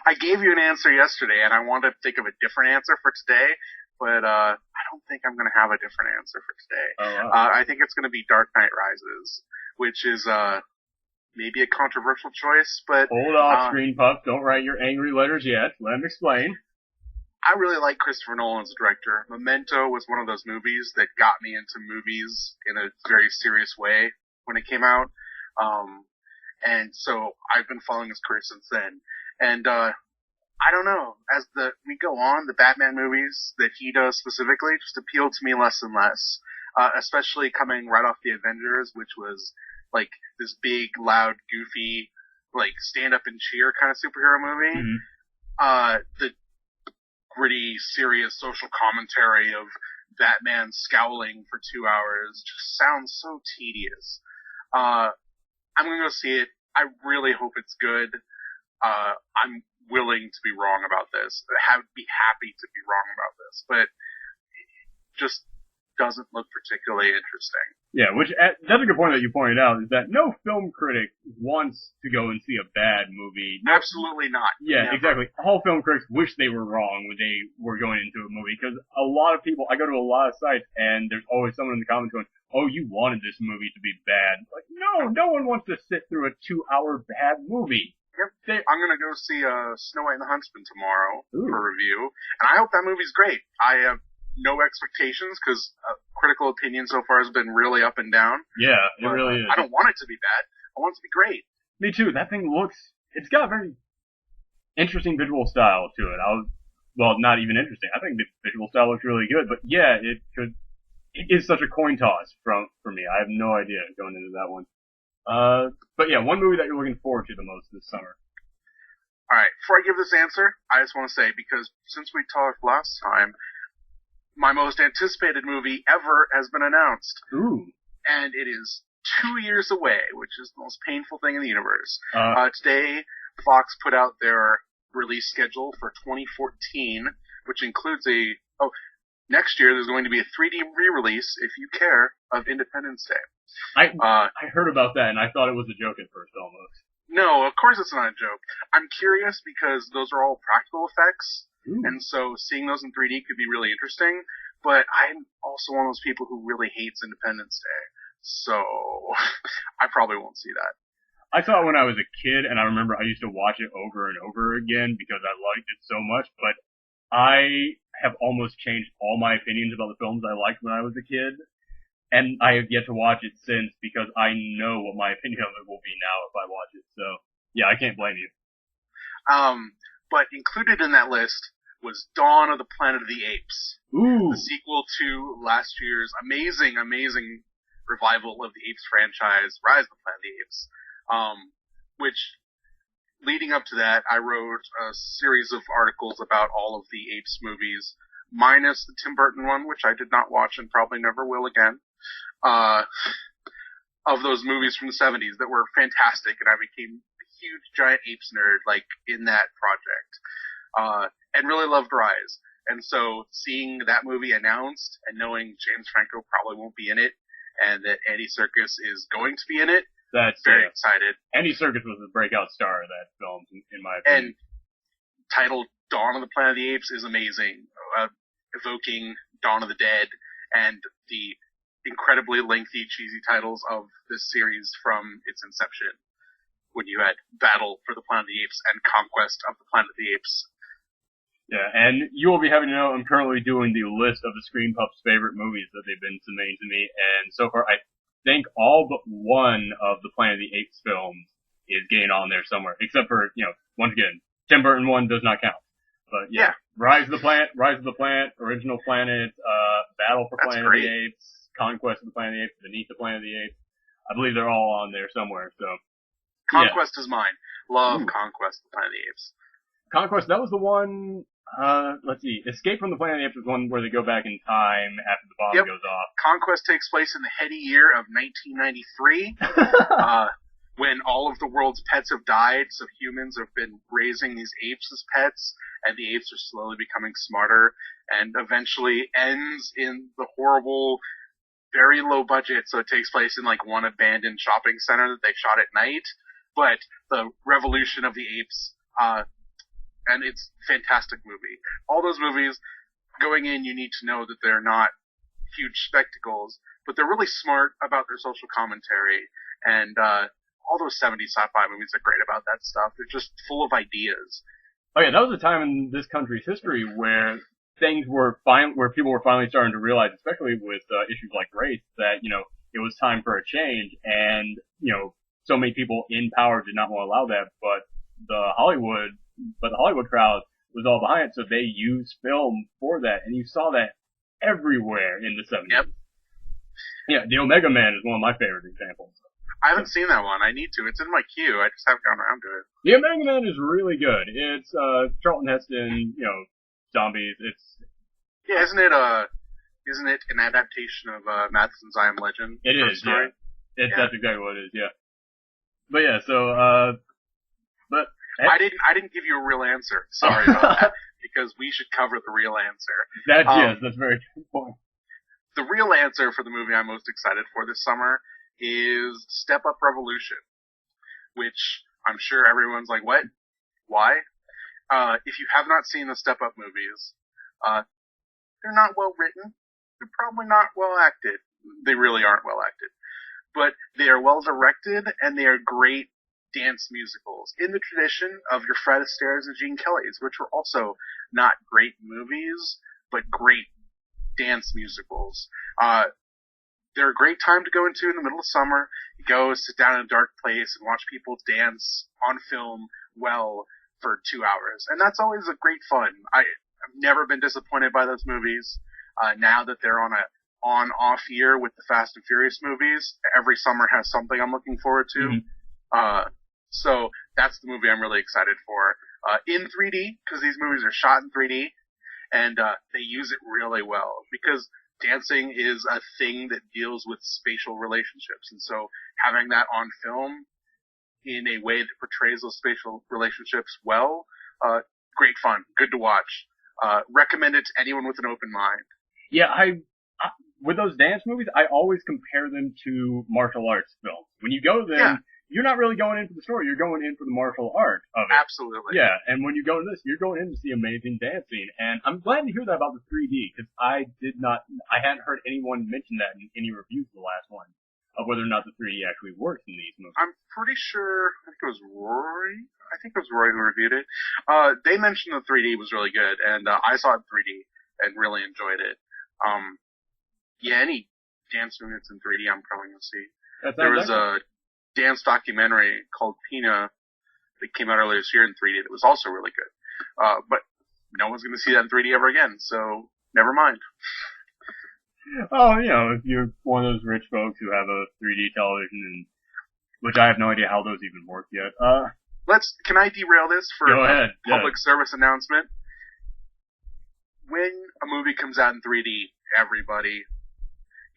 I gave you an answer yesterday, and I wanted to think of a different answer for today, but I don't think I'm going to have a different answer for today. Oh, wow. I think it's going to be Dark Knight Rises, which is maybe a controversial choice, but... Hold off, Screen Pup. Don't write your angry letters yet. Let him explain. I really like Christopher Nolan as a director. Memento was one of those movies that got me into movies in a very serious way when it came out. And so I've been following his career since then. And, I don't know, as we go on, the Batman movies that he does specifically just appeal to me less and less. Especially coming right off the Avengers, which was like this big, loud, goofy, like stand up and cheer kind of superhero movie. Mm-hmm. The gritty, serious social commentary of Batman scowling for 2 hours just sounds so tedious. I'm gonna go see it. I really hope it's good. I'm willing to be wrong about this. Be happy to be wrong about this, but it just doesn't look particularly interesting. Yeah, that's a good point that you pointed out, is that no film critic wants to go and see a bad movie. Absolutely not. Yeah, Never. exactly. All film critics wish they were wrong when they were going into a movie, because a lot of people, I go to a lot of sites, and there's always someone in the comments going, oh, you wanted this movie to be bad. Like, no one wants to sit through a 2-hour bad movie. Yep. I'm gonna go see Snow White and the Huntsman tomorrow for review, and I hope that movie's great. I have no expectations because critical opinion so far has been really up and down. Yeah, it really is. I don't want it to be bad. I want it to be great. Me too. That thing it's got a very interesting visual style to it. Well, not even interesting. I think the visual style looks really good, but yeah, it is such a coin toss for me. I have no idea going into that one. But yeah, one movie that you're looking forward to the most this summer. Alright, before I give this answer, I just want to say, because since we talked last time, my most anticipated movie ever has been announced. Ooh. And it is 2 years away, which is the most painful thing in the universe. Today, Fox put out their release schedule for 2014, which includes next year there's going to be a 3D re-release, if you care, of Independence Day. I heard about that, and I thought it was a joke at first, almost. No, of course it's not a joke. I'm curious because those are all practical effects. Ooh. And so seeing those in 3D could be really interesting, but I'm also one of those people who really hates Independence Day, so I probably won't see that. I saw it when I was a kid, and I remember I used to watch it over and over again because I liked it so much, but I have almost changed all my opinions about the films I liked when I was a kid, and I have yet to watch it since because I know what my opinion of it will be now if I watch it, so yeah, I can't blame you. But included in that list was Dawn of the Planet of the Apes. Ooh. The sequel to last year's amazing revival of the Apes franchise, Rise of the Planet of the Apes. Which, leading up to that, I wrote a series of articles about all of the Apes movies, minus the Tim Burton one, which I did not watch and probably never will again. Of those movies from the 70s that were fantastic, and I became huge giant apes nerd like in that project, and really loved Rise. And so seeing that movie announced and knowing James Franco probably won't be in it and that Andy Serkis is going to be in it, that's very excited. Andy Serkis was the breakout star of that film, in my opinion. And titled Dawn of the Planet of the Apes is amazing, evoking Dawn of the Dead and the incredibly lengthy, cheesy titles of this series from its inception. When you had Battle for the Planet of the Apes and Conquest of the Planet of the Apes. Yeah, and you will be happy to know I'm currently doing the list of the Screen Pups' favorite movies that they've been submitting to me, and so far I think all but one of the Planet of the Apes films is getting on there somewhere, except for, once again, Tim Burton one does not count. But yeah. Rise of the Planet, Original Planet, Battle for Planet of the Apes, Conquest of the Planet of the Apes, Beneath the Planet of the Apes. I believe they're all on there somewhere, so. Conquest is mine. Love Conquest of the Planet of the Apes. Conquest, that was the one, let's see, Escape from the Planet of the Apes was one where they go back in time after the bomb goes off. Conquest takes place in the heady year of 1993, when all of the world's pets have died, so humans have been raising these apes as pets, and the apes are slowly becoming smarter, and eventually ends in the horrible, very low budget, so it takes place in like one abandoned shopping center that they shot at night. But the revolution of the apes, and it's a fantastic movie. All those movies, going in, you need to know that they're not huge spectacles, but they're really smart about their social commentary, and all those 70s sci-fi movies are great about that stuff. They're just full of ideas. Oh yeah, that was a time in this country's history where where people were finally starting to realize, especially with issues like race, that it was time for a change, and so many people in power did not want to allow that, but the Hollywood crowd was all behind it, so they used film for that, and you saw that everywhere in the 70s. Yep. Yeah, the Omega Man is one of my favorite examples. I haven't seen that one. I need to. It's in my queue. I just haven't gotten around to it. The Omega Man is really good. It's Charlton Heston, zombies. Yeah, isn't it an adaptation of Matheson's I Am Legend? It is. Story? Yeah. That's exactly what it is. Yeah. But yeah, so I didn't give you a real answer. Sorry about that, because we should cover the real answer. That's very good point. The real answer for the movie I'm most excited for this summer is Step Up Revolution, which I'm sure everyone's like, what? Why? If you have not seen the Step Up movies, they're not well written. They're probably not well acted. They really aren't well acted. But they are well directed, and they are great dance musicals in the tradition of your Fred Astaire's and Gene Kelly's, which were also not great movies, but great dance musicals. They're a great time to go into in the middle of summer. You go sit down in a dark place and watch people dance on film well for 2 hours. And that's always a great fun. I've never been disappointed by those movies. Now that they're on a on-off year with the Fast and Furious movies, every summer has something I'm looking forward to. Mm-hmm. So that's the movie I'm really excited for. In 3D, because these movies are shot in 3D, and they use it really well, because dancing is a thing that deals with spatial relationships, and so having that on film in a way that portrays those spatial relationships well, great fun, good to watch. Recommend it to anyone with an open mind. Yeah, I with those dance movies, I always compare them to martial arts films. When you go to them, you're not really going in for the story, you're going in for the martial art of it. Absolutely. Yeah, and when you go to this, you're going in to see amazing dancing, and I'm glad to hear that about the 3D, because I hadn't heard anyone mention that in any reviews of the last one, of whether or not the 3D actually works in these movies. I'm pretty sure, I think it was Roy who reviewed it. They mentioned the 3D was really good, and I saw it in 3D and really enjoyed it. Any dance movements in 3D I'm probably going to see. There was a dance documentary called Pina that came out earlier this year in 3D that was also really good. But no one's going to see that in 3D ever again, so never mind. Oh, if you're one of those rich folks who have a 3D television, which I have no idea how those even work yet. Can I derail this for a public service announcement? When a movie comes out in 3D, everybody,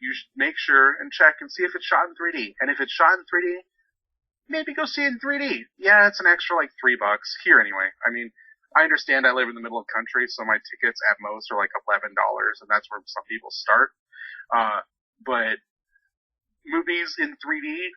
you should make sure and check and see if it's shot in 3D. And if it's shot in 3D, maybe go see it in 3D. Yeah, it's an extra like $3 here anyway. I mean, I understand I live in the middle of the country, so my tickets at most are like $11, and that's where some people start. But movies in 3D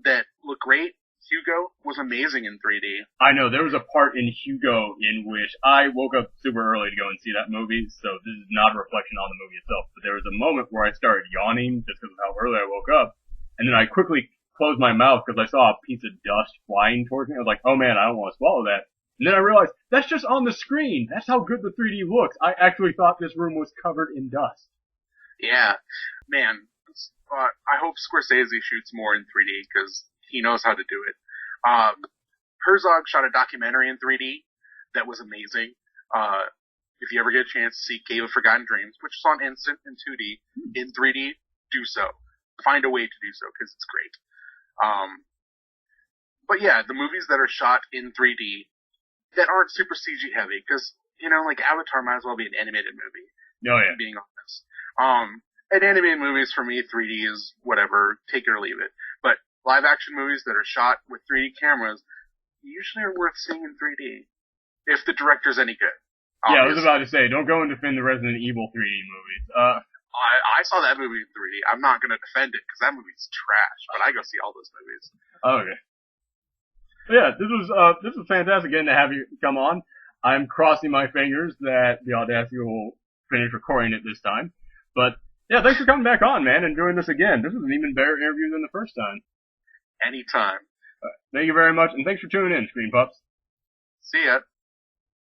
that look great, Hugo was amazing in 3D. I know, there was a part in Hugo in which I woke up super early to go and see that movie, so this is not a reflection on the movie itself, but there was a moment where I started yawning just because of how early I woke up, and then I quickly closed my mouth because I saw a piece of dust flying towards me. I was like, oh man, I don't want to swallow that. And then I realized, that's just on the screen. That's how good the 3D looks. I actually thought this room was covered in dust. Yeah. Man, I hope Scorsese shoots more in 3D, because he knows how to do it. Herzog shot a documentary in 3D that was amazing. If you ever get a chance to see Cave of Forgotten Dreams, which is on Instant in 2D, in 3D, do so. Find a way to do so, because it's great. But yeah, the movies that are shot in 3D that aren't super CG heavy, because, like Avatar might as well be an animated movie. Oh yeah. Being honest. And animated movies for me, 3D is whatever, take it or leave it. But live action movies that are shot with 3D cameras usually are worth seeing in 3D. If the director's any good. Obviously. Yeah, I was about to say, don't go and defend the Resident Evil 3D movies. I saw that movie in 3D. I'm not going to defend it, because that movie's trash, but I go see all those movies. Okay. But yeah, this was fantastic getting to have you come on. I'm crossing my fingers that the Audacity will finish recording it this time. But yeah, thanks for coming back on, man, and doing this again. This was an even better interview than the first time. Anytime. Thank you very much, and thanks for tuning in, Screen Pups. See ya.